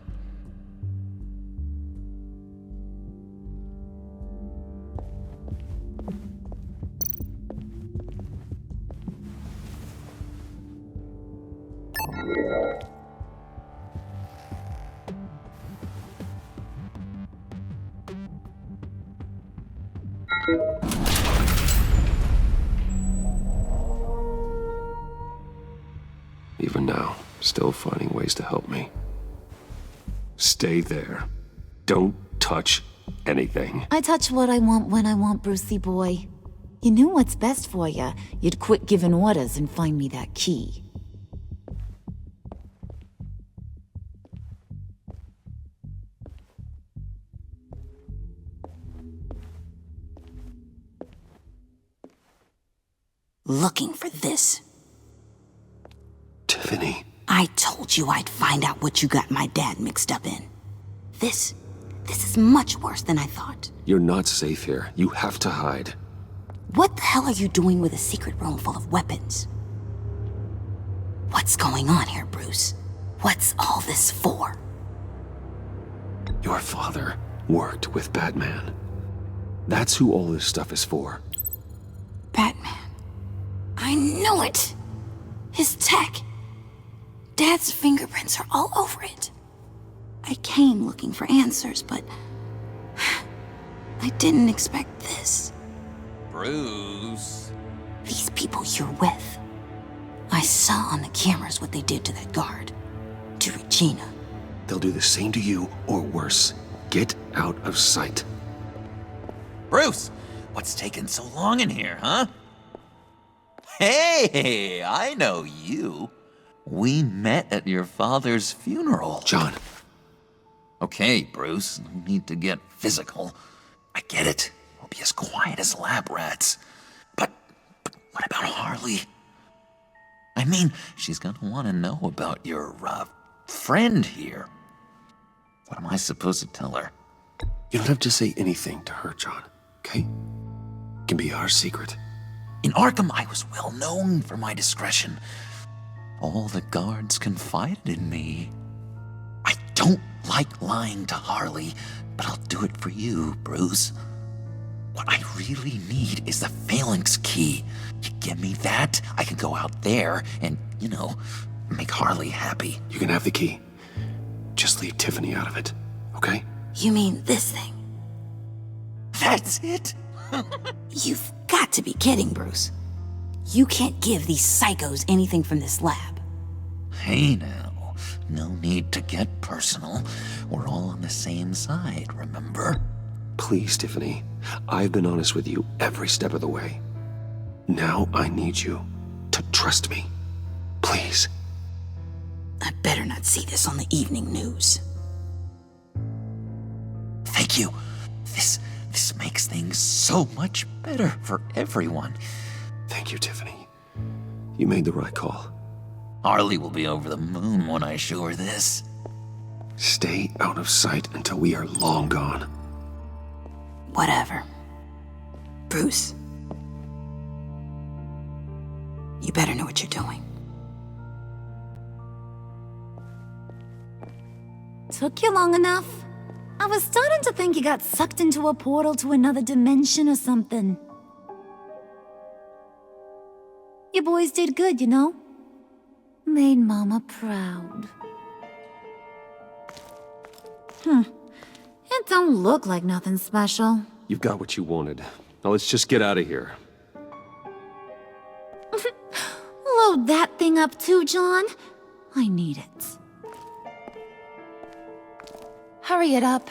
Even now, still finding ways to help me. Stay there. Don't touch anything. I touch what I want when I want, Brucey boy. You knew what's best for you. You'd quit giving orders and find me that key. Looking for this. Tiffany. I told you I'd find out what you got my dad mixed up in. This is much worse than I thought. You're not safe here. You have to hide. What the hell are you doing with a secret room full of weapons? What's going on here, Bruce? What's all this for? Your father worked with Batman. That's who all this stuff is for. Batman. I knew it! His tech. Dad's fingerprints are all over it. I came looking for answers, but I didn't expect this. Bruce. These people you're with. I saw on the cameras what they did to that guard. To Regina. They'll do the same to you, or worse. Get out of sight. Bruce, what's taking so long in here, huh? Hey, I know you. We met at your father's funeral. John. Okay, Bruce, no need to get physical. I get it. We'll be as quiet as lab rats. But what about Harley? I mean, she's gonna want to know about your, friend here. What am I supposed to tell her? You don't have to say anything to her, John, okay? It can be our secret. In Arkham, I was well known for my discretion. All the guards confided in me. I don't like lying to Harley, but I'll do it for you, Bruce. What I really need is the phalanx key. You give me that, I can go out there and, make Harley happy. You can have the key. Just leave Tiffany out of it, okay? You mean this thing? That's it? You've got to be kidding, Bruce. You can't give these psychos anything from this lab. Hey now, no need to get personal. We're all on the same side, remember? Please, Tiffany. I've been honest with you every step of the way. Now I need you to trust me. Please. I better not see this on the evening news. Thank you. This makes things so much better for everyone. Thank you, Tiffany. You made the right call. Harley will be over the moon when I show her this. Stay out of sight until we are long gone. Whatever. Bruce. You better know what you're doing. Took you long enough? I was starting to think you got sucked into a portal to another dimension or something. You boys did good, you know? Made Mama proud. It don't look like nothing special. You've got what you wanted. Now let's just get out of here. Load that thing up too, John. I need it. Hurry it up.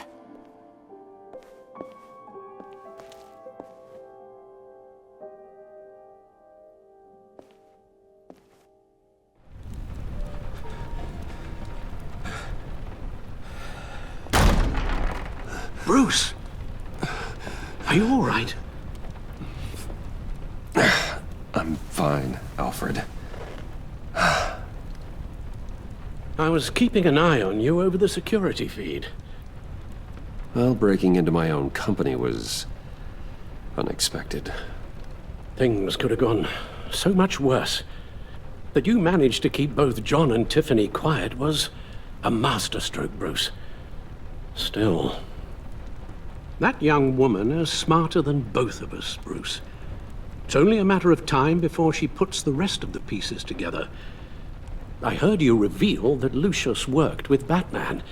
Bruce! Are you all right? I'm fine, Alfred. I was keeping an eye on you over the security feed. Well, breaking into my own company was unexpected. Things could have gone so much worse. That you managed to keep both John and Tiffany quiet was a masterstroke, Bruce. Still, that young woman is smarter than both of us, Bruce. It's only a matter of time before she puts the rest of the pieces together. I heard you reveal that Lucius worked with Batman.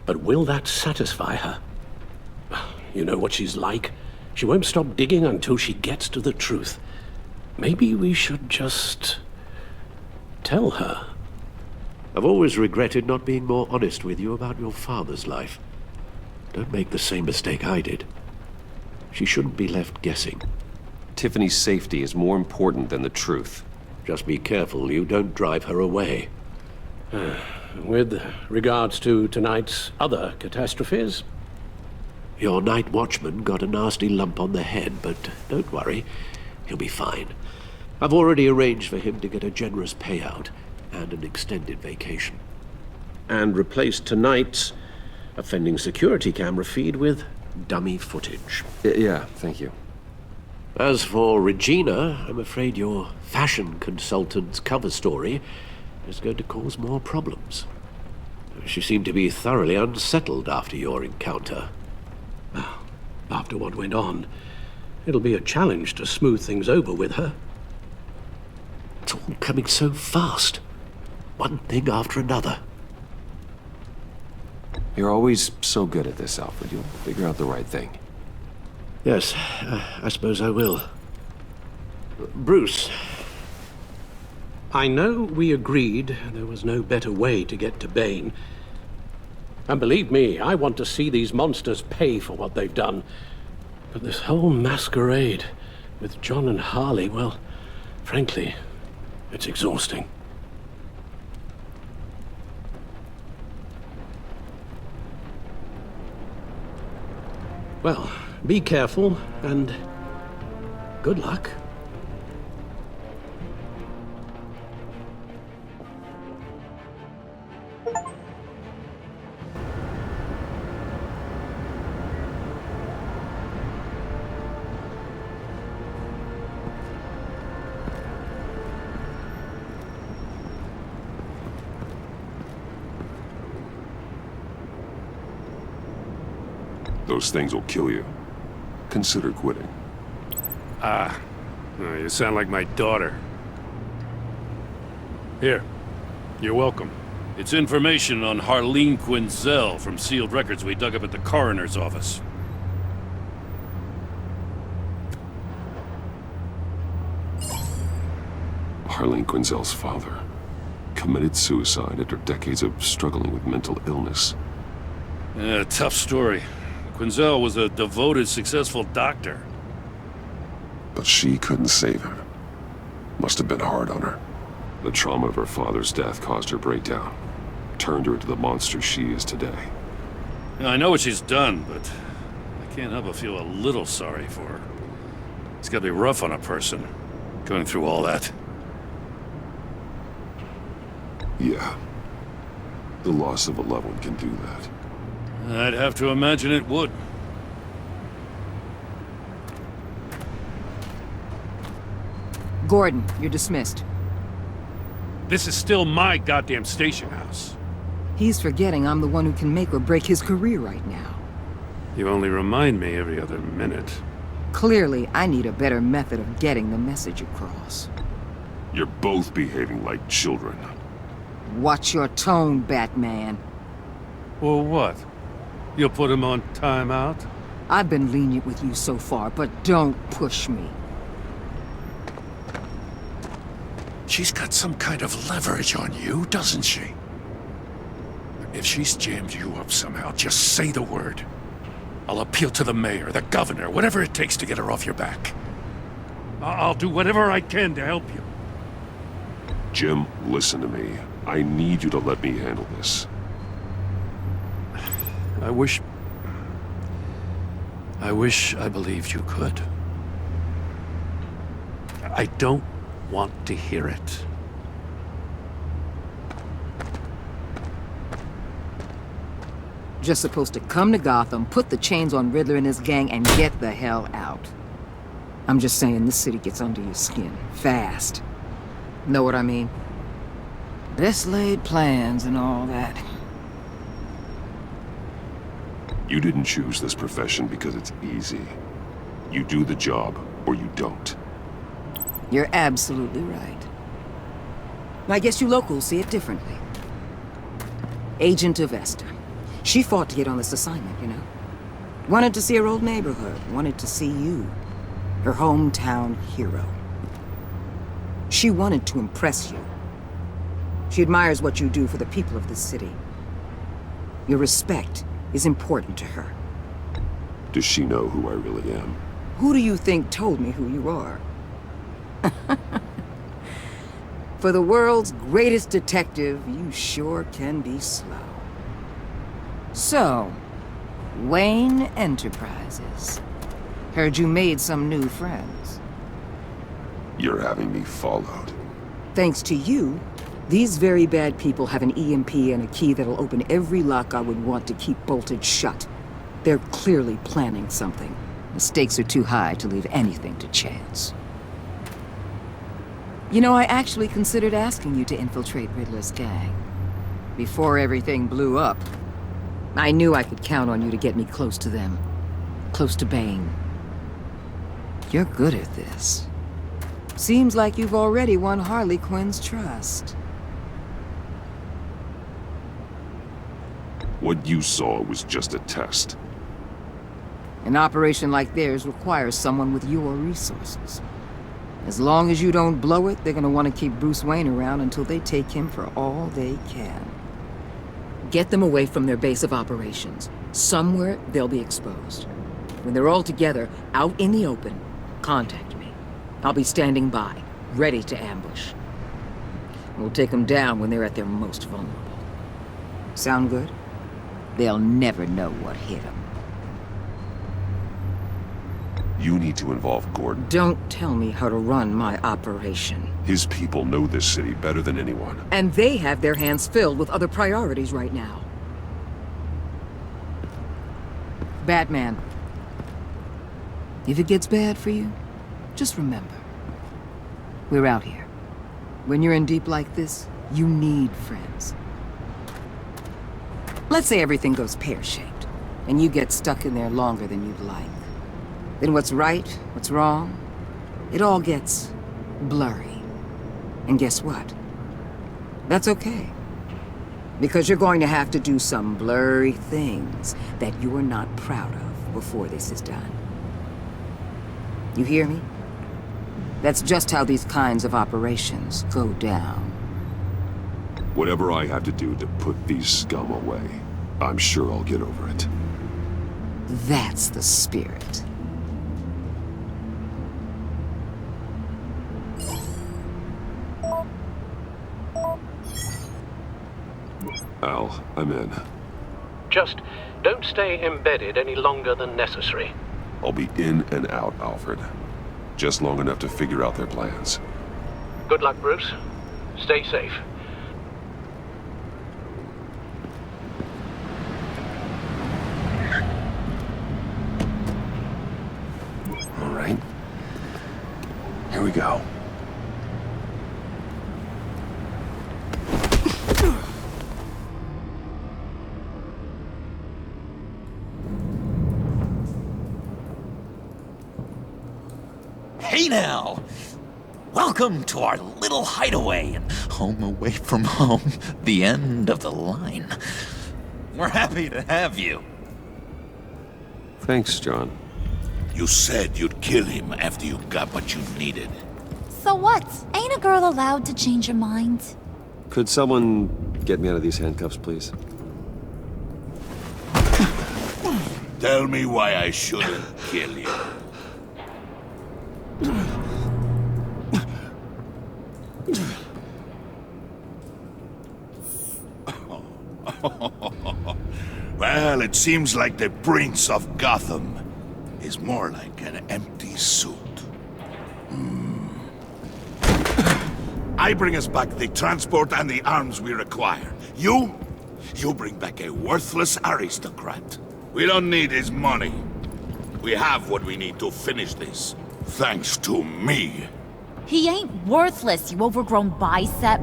But will that satisfy her? You know what she's like. She won't stop digging until she gets to the truth. Maybe we should just tell her. I've always regretted not being more honest with you about your father's life. Don't make the same mistake I did. She shouldn't be left guessing. Tiffany's safety is more important than the truth. Just be careful you don't drive her away. With regards to tonight's other catastrophes? Your night watchman got a nasty lump on the head, but don't worry, he'll be fine. I've already arranged for him to get a generous payout and an extended vacation. And replaced tonight's offending security camera feed with dummy footage. Yeah, thank you. As for Regina, I'm afraid your fashion consultant's cover story is going to cause more problems. She seemed to be thoroughly unsettled after your encounter. Well, after what went on, it'll be a challenge to smooth things over with her. It's all coming so fast. One thing after another. You're always so good at this, Alfred. You'll figure out the right thing. Yes, I suppose I will. Bruce, I know we agreed there was no better way to get to Bane. And believe me, I want to see these monsters pay for what they've done. But this whole masquerade with John and Harley, well, frankly, it's exhausting. Well, be careful, and good luck. Those things will kill you. Consider quitting. You sound like my daughter. Here, you're welcome. It's information on Harleen Quinzel from sealed records we dug up at the coroner's office. Harleen Quinzel's father committed suicide after decades of struggling with mental illness. Yeah, tough story. Quinzel was a devoted, successful doctor. But she couldn't save him. Must have been hard on her. The trauma of her father's death caused her breakdown. Turned her into the monster she is today. Yeah, I know what she's done, but I can't help but feel a little sorry for her. It's gotta be rough on a person, going through all that. Yeah. The loss of a loved one can do that. I'd have to imagine it would. Gordon, you're dismissed. This is still my goddamn station house. He's forgetting I'm the one who can make or break his career right now. You only remind me every other minute. Clearly, I need a better method of getting the message across. You're both behaving like children. Watch your tone, Batman. Well, what? You'll put him on timeout? I've been lenient with you so far, but don't push me. She's got some kind of leverage on you, doesn't she? If she's jammed you up somehow, just say the word. I'll appeal to the mayor, the governor, whatever it takes to get her off your back. I'll do whatever I can to help you. Jim, listen to me. I need you to let me handle this. I wish I believed you could. I don't want to hear it. Just supposed to come to Gotham, put the chains on Riddler and his gang, and get the hell out. I'm just saying, this city gets under your skin. Fast. Know what I mean? Best laid plans and all that. You didn't choose this profession because it's easy. You do the job, or you don't. You're absolutely right. I guess you locals see it differently. Agent of Esther. She fought to get on this assignment, you know? Wanted to see her old neighborhood, wanted to see you, her hometown hero. She wanted to impress you. She admires what you do for the people of this city. Your respect is important to her. Does she know who I really am? Who do you think told me who you are? For the world's greatest detective, you sure can be slow. So, Wayne Enterprises. Heard you made some new friends. You're having me followed. Thanks to you, these very bad people have an EMP and a key that'll open every lock I would want to keep bolted shut. They're clearly planning something. The stakes are too high to leave anything to chance. You know, I actually considered asking you to infiltrate Riddler's gang. Before everything blew up, I knew I could count on you to get me close to them. Close to Bane. You're good at this. Seems like you've already won Harley Quinn's trust. What you saw was just a test. An operation like theirs requires someone with your resources. As long as you don't blow it, they're gonna want to keep Bruce Wayne around until they take him for all they can. Get them away from their base of operations. Somewhere they'll be exposed. When they're all together, out in the open, contact me. I'll be standing by, ready to ambush. We'll take them down when they're at their most vulnerable. Sound good? They'll never know what hit them. You need to involve Gordon. Don't tell me how to run my operation. His people know this city better than anyone. And they have their hands filled with other priorities right now. Batman. If it gets bad for you, just remember. We're out here. When you're in deep like this, you need friends. Let's say everything goes pear-shaped, and you get stuck in there longer than you'd like. Then what's right, what's wrong, it all gets blurry. And guess what? That's okay. Because you're going to have to do some blurry things that you're not proud of before this is done. You hear me? That's just how these kinds of operations go down. Whatever I have to do to put these scum away, I'm sure I'll get over it. That's the spirit. Al, I'm in. Just don't stay embedded any longer than necessary. I'll be in and out, Alfred. Just long enough to figure out their plans. Good luck, Bruce. Stay safe. All right. Here we go. Hey now! Welcome to our little hideaway and home away from home, the end of the line. We're happy to have you. Thanks, John. You said you'd kill him after you got what you needed. So what? Ain't a girl allowed to change her mind? Could someone get me out of these handcuffs, please? Tell me why I shouldn't kill you. Well, it seems like the Prince of Gotham is more like an empty suit. I bring us back the transport and the arms we require. You bring back a worthless aristocrat. We don't need his money. We have what we need to finish this. Thanks to me. He ain't worthless, you overgrown bicep.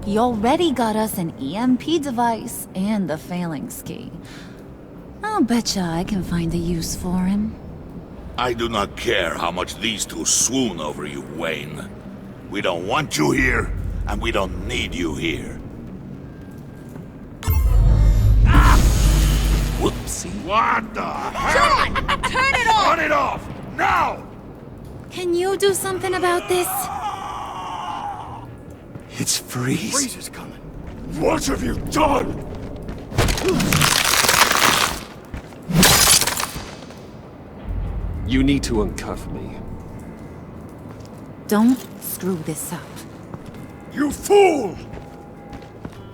He already got us an EMP device and the phalanx key. I'll betcha I can find a use for him. I do not care how much these two swoon over you, Wayne. We don't want you here, and we don't need you here. Ah! Whoopsie. What the hell? John! Turn it off! Turn it off! Now! Can you do something about this? It's Freeze. Freeze is coming. What have you done? You need to uncuff me. Don't screw this up. You fool!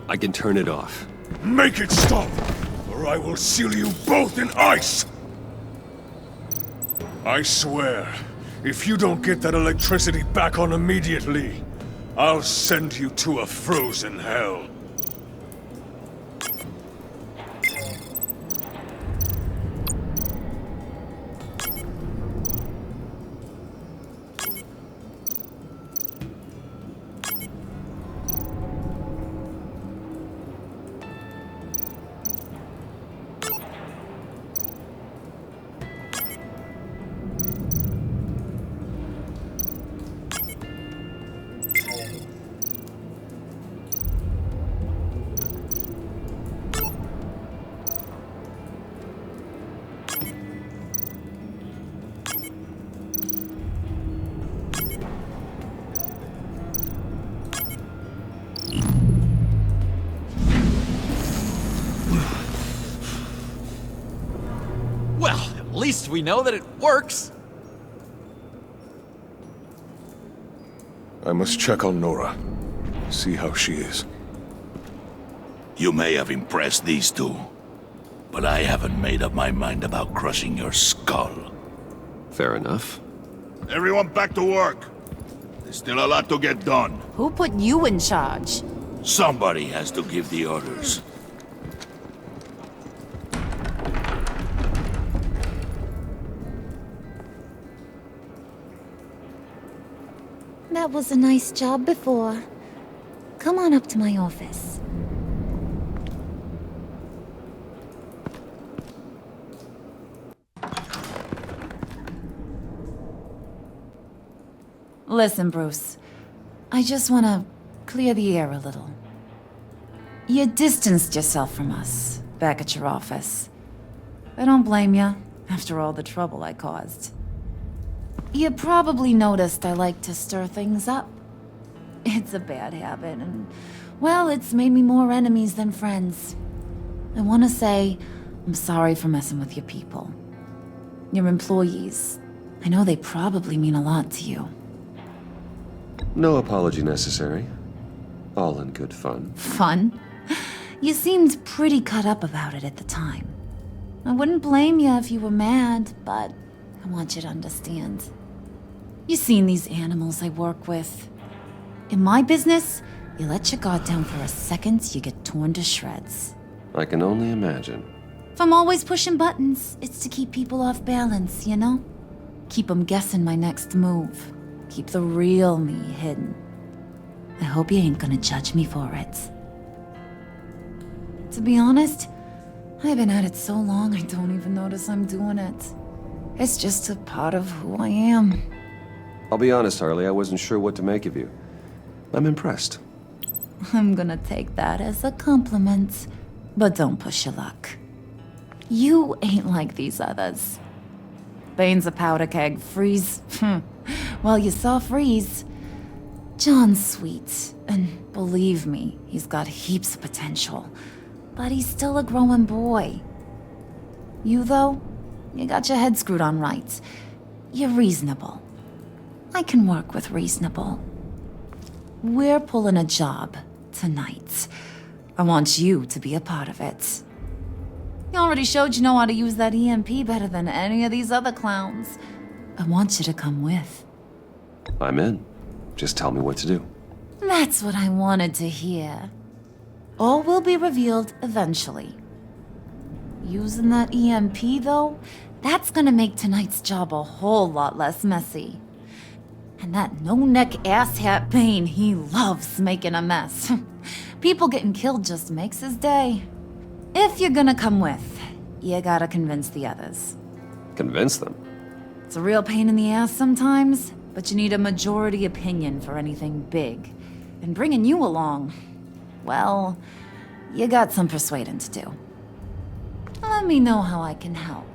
I can turn it off. Make it stop, or I will seal you both in ice! I swear, if you don't get that electricity back on immediately, I'll send you to a frozen hell. At least we know that it works. I must check on Nora. See how she is. You may have impressed these two, but I haven't made up my mind about crushing your skull. Fair enough. Everyone back to work. There's still a lot to get done. Who put you in charge? Somebody has to give the orders. That was a nice job before. Come on up to my office. Listen, Bruce. I just want to clear the air a little. You distanced yourself from us, back at your office. I don't blame you, after all the trouble I caused. You probably noticed I like to stir things up. It's a bad habit, and, well, it's made me more enemies than friends. I want to say I'm sorry for messing with your people. Your employees. I know they probably mean a lot to you. No apology necessary. All in good fun. Fun? You seemed pretty cut up about it at the time. I wouldn't blame you if you were mad, but I want you to understand. You seen these animals I work with. In my business, you let your guard down for a second, you get torn to shreds. I can only imagine. If I'm always pushing buttons, it's to keep people off balance, you know? Keep them guessing my next move. Keep the real me hidden. I hope you ain't gonna judge me for it. To be honest, I've been at it so long I don't even notice I'm doing it. It's just a part of who I am. I'll be honest, Harley, I wasn't sure what to make of you. I'm impressed. I'm gonna take that as a compliment, but don't push your luck. You ain't like these others. Bane's a powder keg, Freeze. Well, you saw Freeze. John's sweet, and believe me, he's got heaps of potential. But he's still a growing boy. You, though, you got your head screwed on right. You're reasonable. I can work with reasonable. We're pulling a job tonight. I want you to be a part of it. You already showed you know how to use that EMP better than any of these other clowns. I want you to come with. I'm in. Just tell me what to do. That's what I wanted to hear. All will be revealed eventually. Using that EMP, though, that's gonna make tonight's job a whole lot less messy. And that no-neck asshat Bane, he loves making a mess. People getting killed just makes his day. If you're gonna come with, you gotta convince the others. Convince them? It's a real pain in the ass sometimes, but you need a majority opinion for anything big. And bringing you along, well, you got some persuading to do. Let me know how I can help.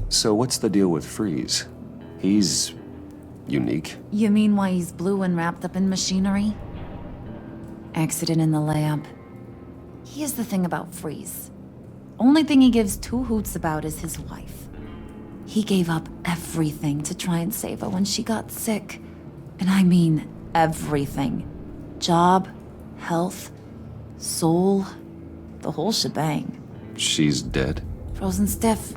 So what's the deal with Freeze? He's unique. You mean why he's blue and wrapped up in machinery? Accident in the lab. Here's the thing about Freeze. Only thing he gives two hoots about is his wife. He gave up everything to try and save her when she got sick. And I mean everything. Job, health, soul, the whole shebang. She's dead? Frozen stiff.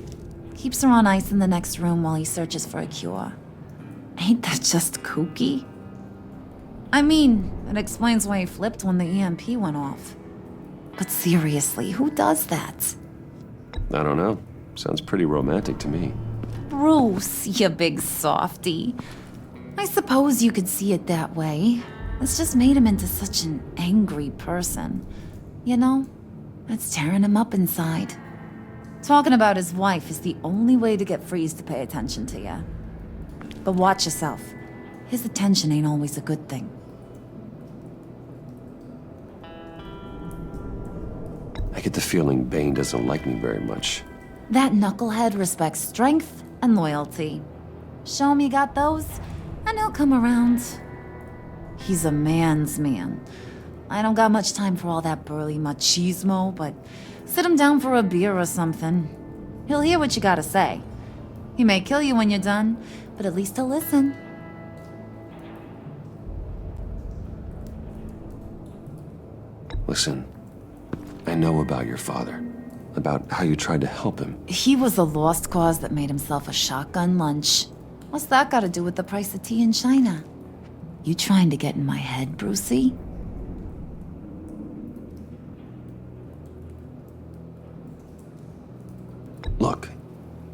Keeps her on ice in the next room while he searches for a cure. Ain't that just kooky? I mean, it explains why he flipped when the EMP went off. But seriously, who does that? I don't know. Sounds pretty romantic to me. Bruce, you big softy. I suppose you could see it that way. It's just made him into such an angry person. You know, it's tearing him up inside. Talking about his wife is the only way to get Freeze to pay attention to you. But watch yourself. His attention ain't always a good thing. I get the feeling Bane doesn't like me very much. That knucklehead respects strength and loyalty. Show him you got those, and he'll come around. He's a man's man. I don't got much time for all that burly machismo, but sit him down for a beer or something. He'll hear what you gotta say. He may kill you when you're done, but at least he'll listen. Listen, I know about your father. About how you tried to help him. He was a lost cause that made himself a shotgun lunch. What's that got to do with the price of tea in China? You trying to get in my head, Brucey? Look,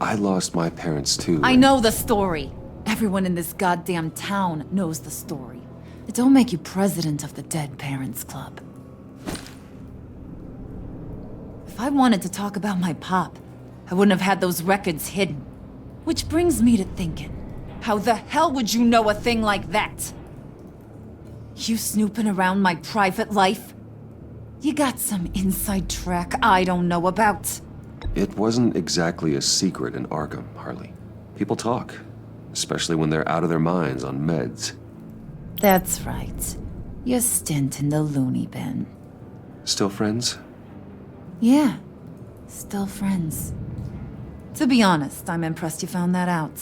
I lost my parents too. I know the story. Everyone in this goddamn town knows the story. It don't make you president of the Dead Parents Club. If I wanted to talk about my pop, I wouldn't have had those records hidden. Which brings me to thinking, how the hell would you know a thing like that? You snooping around my private life? You got some inside track I don't know about. It wasn't exactly a secret in Arkham, Harley. People talk, especially when they're out of their minds on meds. That's right. Your stint in the loony bin. Still friends? Yeah, still friends. To be honest, I'm impressed you found that out.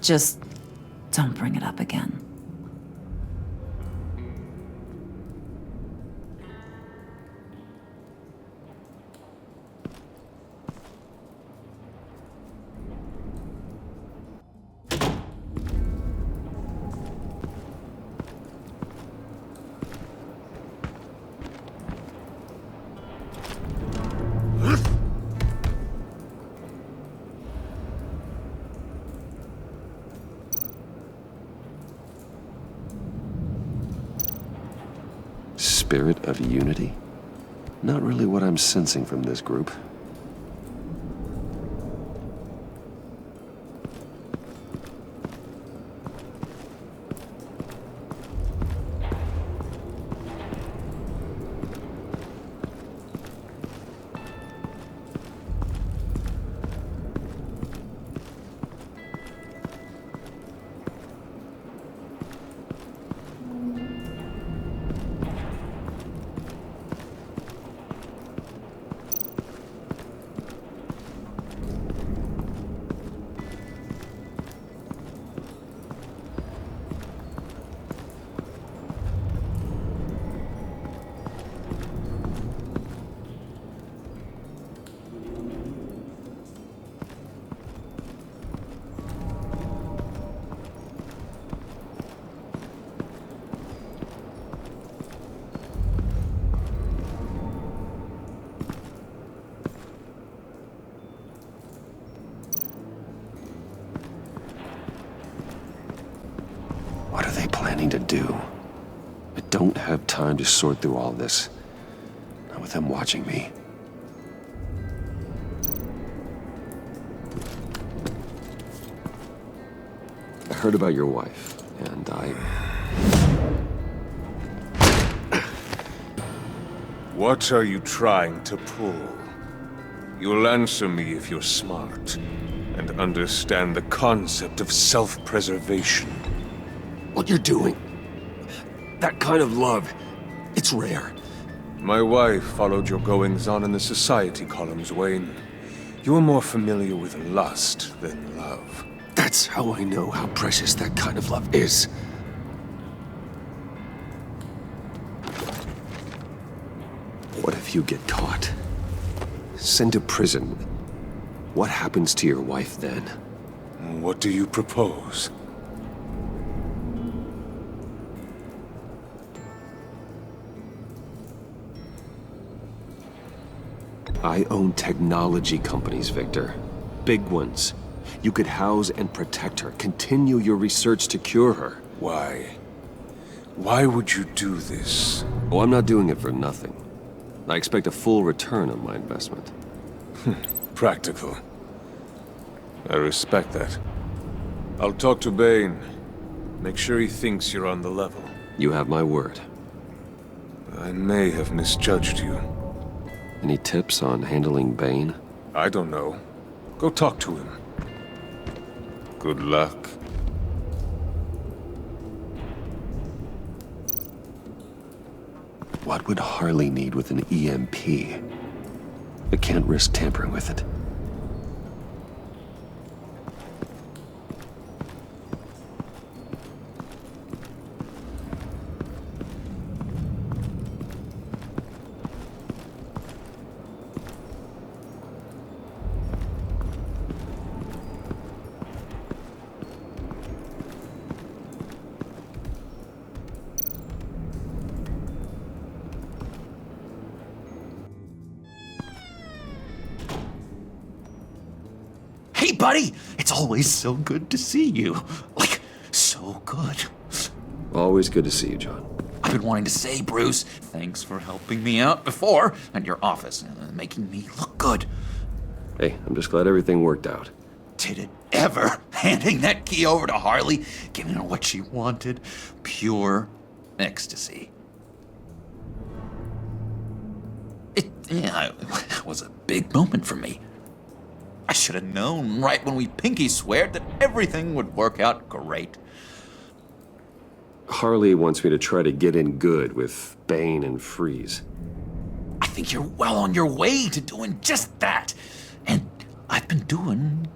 Just don't bring it up again. Spirit of unity? Not really what I'm sensing from this group. What are they planning to do? I don't have time to sort through all this. Not with them watching me. I heard about your wife, and What are you trying to pull? You'll answer me if you're smart and understand the concept of self-preservation. What you're doing, that kind of love, it's rare. My wife followed your goings-on in the society columns, Wayne. You're more familiar with lust than love. That's how I know how precious that kind of love is. What if you get caught? Sent to prison. What happens to your wife then? What do you propose? I own technology companies, Victor. Big ones. You could house and protect her, continue your research to cure her. Why? Why would you do this? Oh, I'm not doing it for nothing. I expect a full return on my investment. Practical. I respect that. I'll talk to Bane. Make sure he thinks you're on the level. You have my word. I may have misjudged you. Any tips on handling Bane? I don't know. Go talk to him. Good luck. What would Harley need with an EMP? I can't risk tampering with it. Hey, buddy! It's always so good to see you. Like, so good. Always good to see you, John. I've been wanting to say, Bruce, thanks for helping me out before at your office, making me look good. Hey, I'm just glad everything worked out. Did it ever? Handing that key over to Harley, giving her what she wanted. Pure ecstasy. It was a big moment for me. I should have known right when we pinky sweared that everything would work out great. Harley wants me to try to get in good with Bane and Freeze. I think you're well on your way to doing just that. And I've been doing,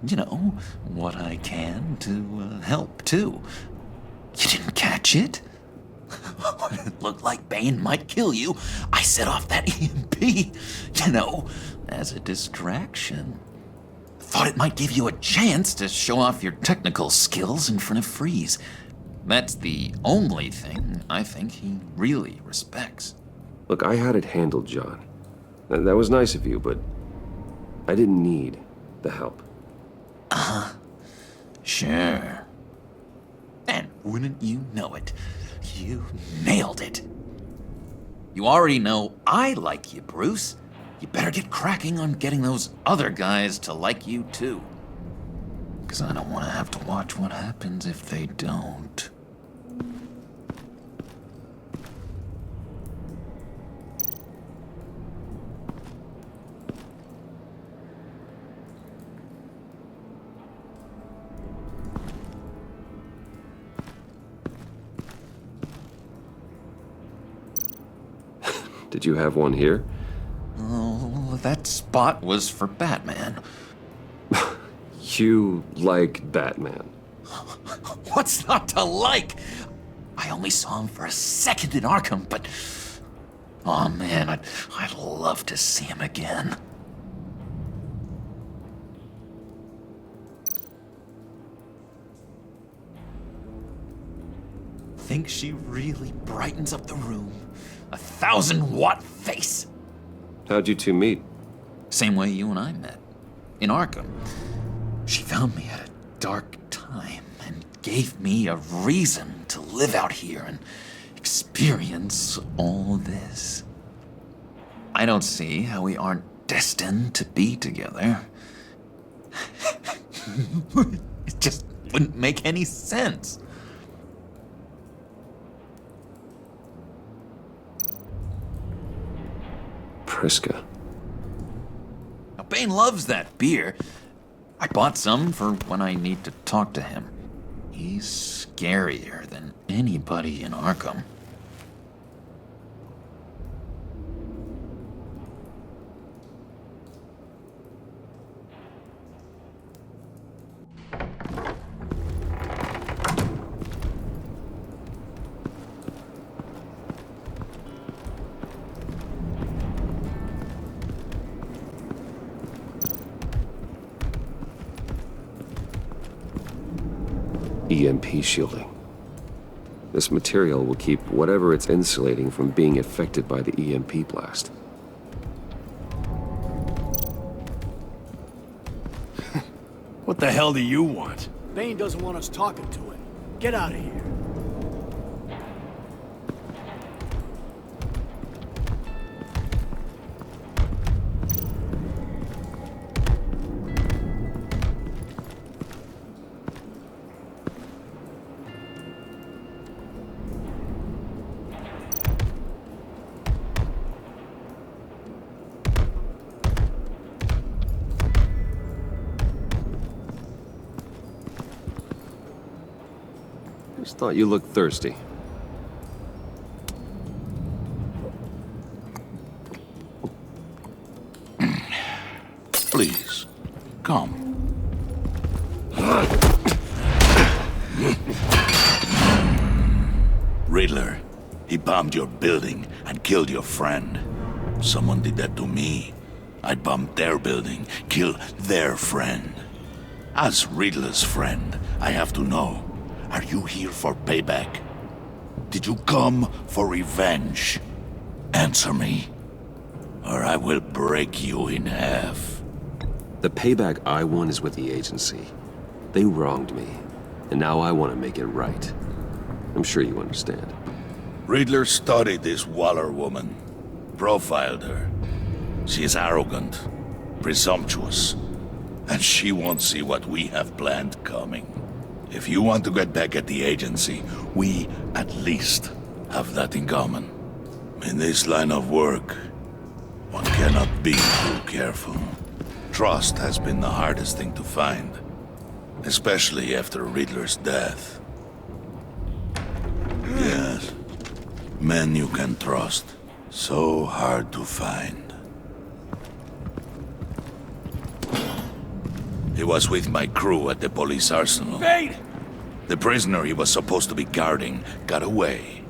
what I can to help, too. You didn't catch it? When it looked like Bane might kill you, I set off that EMP, as a distraction. Thought it might give you a chance to show off your technical skills in front of Freeze. That's the only thing I think he really respects. Look, I had it handled, John. That was nice of you, but I didn't need the help. Sure. And wouldn't you know it, you nailed it. You already know I like you, Bruce. You better get cracking on getting those other guys to like you, too. Because I don't want to have to watch what happens if they don't. Did you have one here? Oh, that spot was for Batman. You like Batman? What's not to like? I only saw him for a second in Arkham, but... oh man, I'd love to see him again. Think she really brightens up the room. 1,000-watt face. How'd you two meet? Same way you and I met. In Arkham. She found me at a dark time and gave me a reason to live out here and experience all this. I don't see how we aren't destined to be together. It just wouldn't make any sense. Priska. Now, Bane loves that beer. I bought some for when I need to talk to him. He's scarier than anybody in Arkham. EMP shielding. This material will keep whatever it's insulating from being affected by the EMP blast. What the hell do you want? Bane doesn't want us talking to him. Get out of here. Just thought you looked thirsty. Please, come. Riddler, he bombed your building and killed your friend. Someone did that to me. I bombed their building, killed their friend. As Riddler's friend, I have to know, are you here for payback? Did you come for revenge? Answer me, or I will break you in half. The payback I want is with the agency. They wronged me, and now I want to make it right. I'm sure you understand. Riddler studied this Waller woman, profiled her. She is arrogant, presumptuous, and she won't see what we have planned coming. If you want to get back at the agency, we at least have that in common. In this line of work, one cannot be too careful. Trust has been the hardest thing to find, especially after Riddler's death. Yes, men you can trust, so hard to find. He was with my crew at the police arsenal. Bane! The prisoner he was supposed to be guarding got away.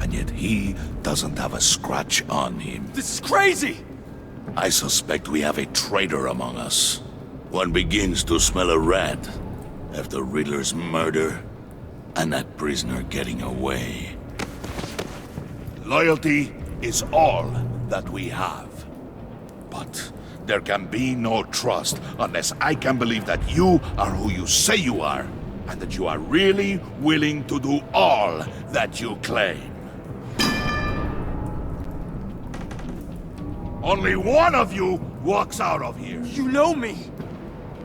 And yet he doesn't have a scratch on him. This is crazy! I suspect we have a traitor among us. One begins to smell a rat after Riddler's murder and that prisoner getting away. Loyalty is all that we have. But there can be no trust unless I can believe that you are who you say you are, and that you are really willing to do all that you claim. Only one of you walks out of here. You know me!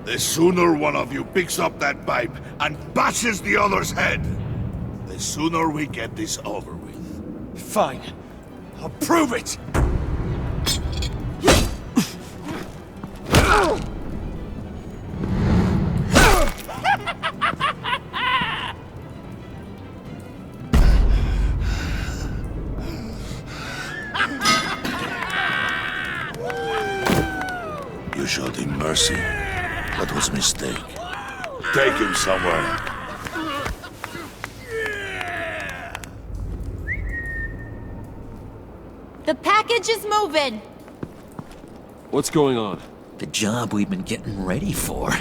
The sooner one of you picks up that pipe and bashes the other's head, the sooner we get this over with. Fine. I'll prove it! You showed him mercy. That was a mistake. Take him somewhere. The package is moving. What's going on? The job we've been getting ready for.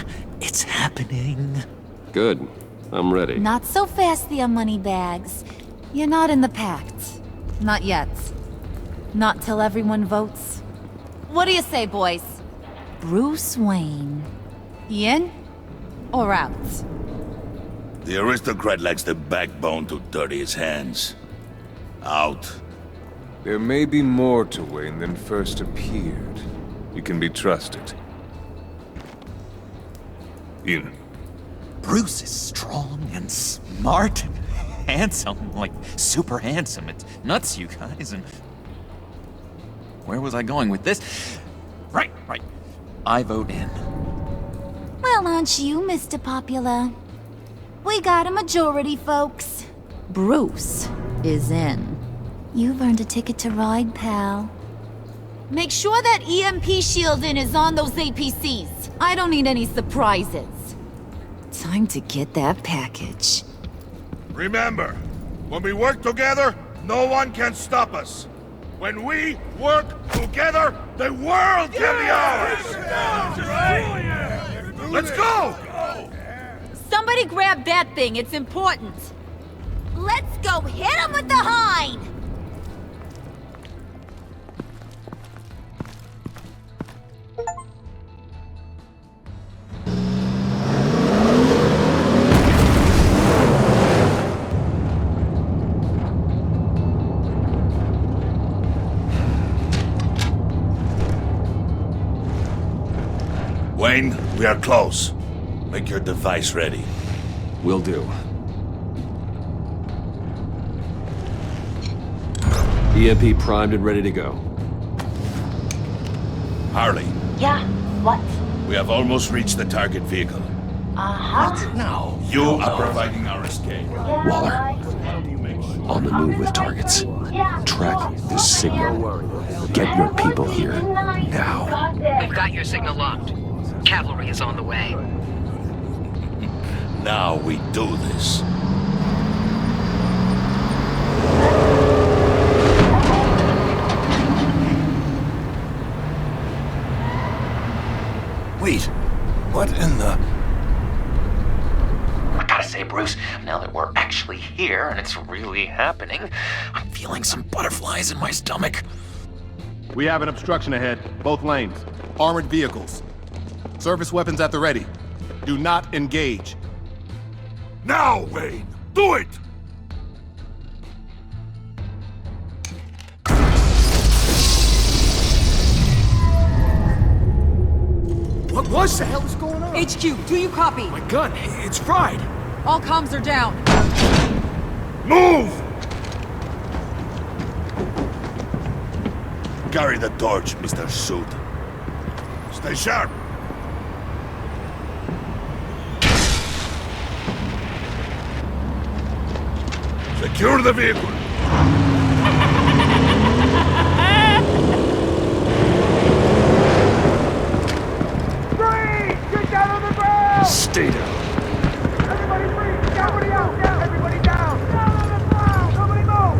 It's happening. Good. I'm ready. Not so fast, the money bags. You're not in the pact. Not yet. Not till everyone votes. What do you say, boys? Bruce Wayne. In or out? The aristocrat lacks the backbone to dirty his hands. Out. There may be more to Wayne than first appeared. You can be trusted. In. Bruce is strong and smart and handsome, like super handsome. It's nuts, you guys, and... Where was I going with this? Right. I vote in. Well, aren't you, Mr. Popular? We got a majority, folks. Bruce is in. You've earned a ticket to ride, pal. Make sure that EMP shielding is on those APCs. I don't need any surprises. Time to get that package. Remember, when we work together, no one can stop us. When we work together, the world can be ours! Let's go! Somebody grab that thing, it's important. Let's go hit him with the hind! Wayne, we are close. Make your device ready. Will do. EMP primed and ready to go. Harley, Yeah, what? we have almost reached the target vehicle. Uh-huh. No. You are providing our escape. Yeah, Waller. right. How do you make sure? On the move with targets. Track this signal. Get your people here, now. We've got your signal locked. Cavalry is on the way. Now we do this. Wait, what in the... I gotta say, Bruce, now that we're actually here and it's really happening, I'm feeling some butterflies in my stomach. We have an obstruction ahead, both lanes. Armored vehicles. Service weapons at the ready. Do not engage. Now, Wayne! Do it! What the hell is going on? HQ, do you copy? My gun, it's fried. All comms are down. Move! Carry the torch, Mr. Suit. Stay sharp. Secure the vehicle. Get down on the ground! Stay down. Everybody freeze! Everybody out! Down! Everybody down! Down on the ground! Nobody move!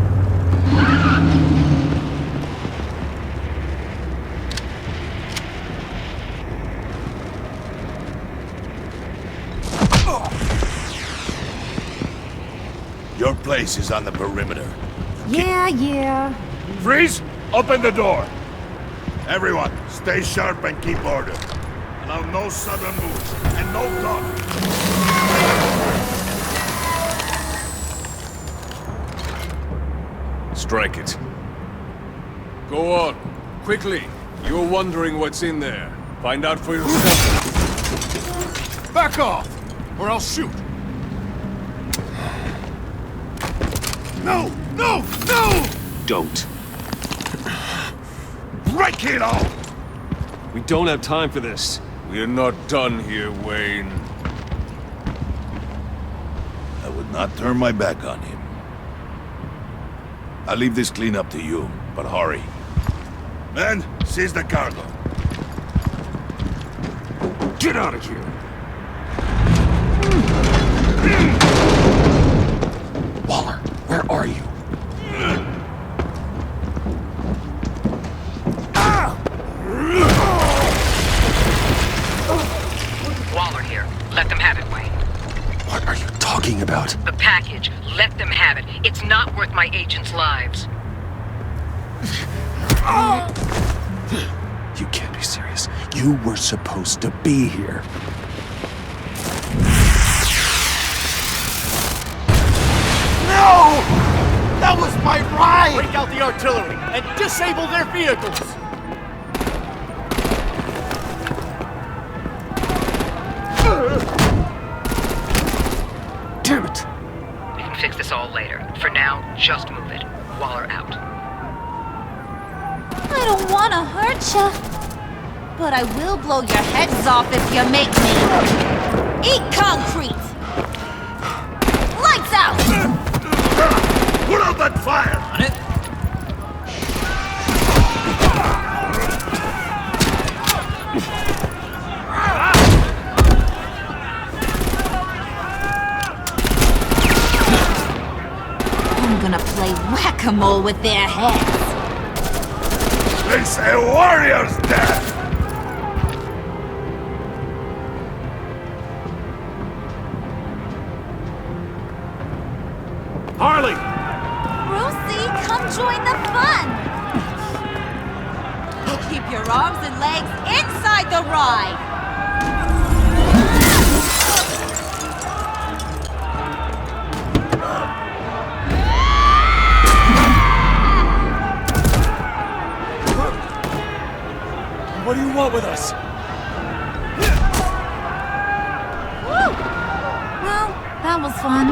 Your place is on the perimeter. Yeah. Freeze! Open the door! Everyone, stay sharp and keep order. Allow no sudden moves, and no talk. Strike it. Go on. Quickly. You're wondering what's in there. Find out for yourself. Back off, or I'll shoot. No! No! No! Don't. Break it all! We don't have time for this. We're not done here, Wayne. I would not turn my back on him. I'll leave this cleanup to you, but hurry. Men, seize the cargo. Get out of here! Waller, where are you? Waller here. Let them have it, Wayne. What are you talking about? The package. Let them have it. It's not worth my agents' lives. You can't be serious. You were supposed to be here. No! That was my ride! Break out the artillery and disable their vehicles! Damn it! We can fix this all later. For now, just move it. Waller out. I don't want to hurt ya, but I will blow your heads off if you make me. Eat concrete! Lights out! Put out that fire! On it. I'm gonna play whack-a-mole with their heads. They say warrior's death! Harley! Brucey, come join the fun! Keep your arms and legs inside the ride! What do you want with us? Woo! Well, that was fun.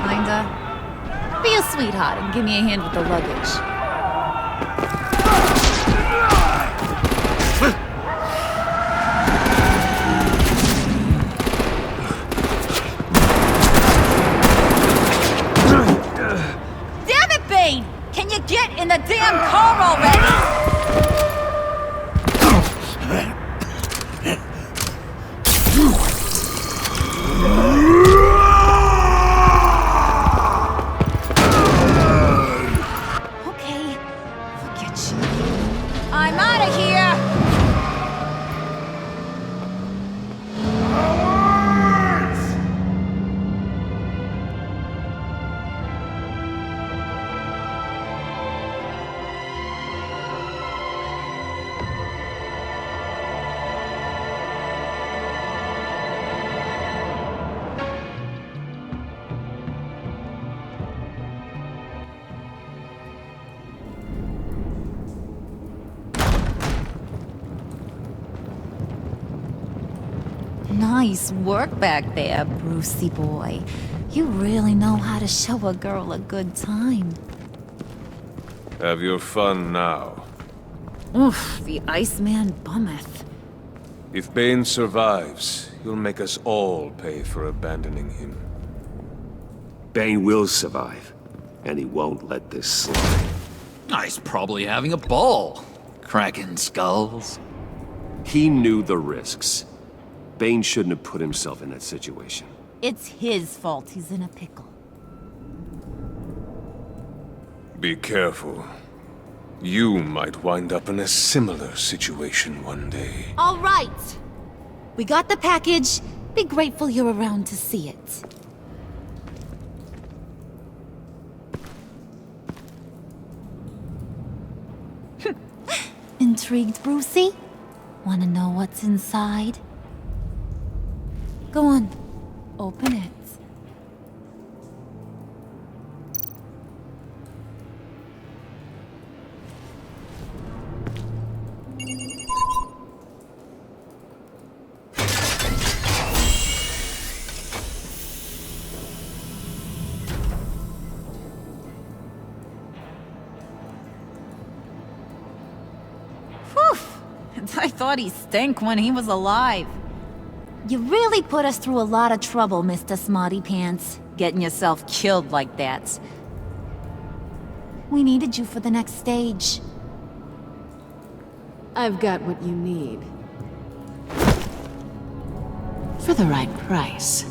Kinda. Be a sweetheart and give me a hand with the luggage. Get in the damn car already! Okay, forget you. I'm out of here! Nice work back there, Brucey boy. You really know how to show a girl a good time. Have your fun now. Oof, the Iceman bummeth. If Bane survives, he'll make us all pay for abandoning him. Bane will survive, and he won't let this slide. He's probably having a ball, cracking skulls. He knew the risks. Bane shouldn't have put himself in that situation. It's his fault he's in a pickle. Be careful. You might wind up in a similar situation one day. All right! We got the package. Be grateful you're around to see it. Intrigued, Brucey? Wanna know what's inside? Go on. Open it. Whew! I thought he stank when he was alive. You really put us through a lot of trouble, Mr. Smarty Pants. Getting yourself killed like that. We needed you for the next stage. I've got what you need. For the right price.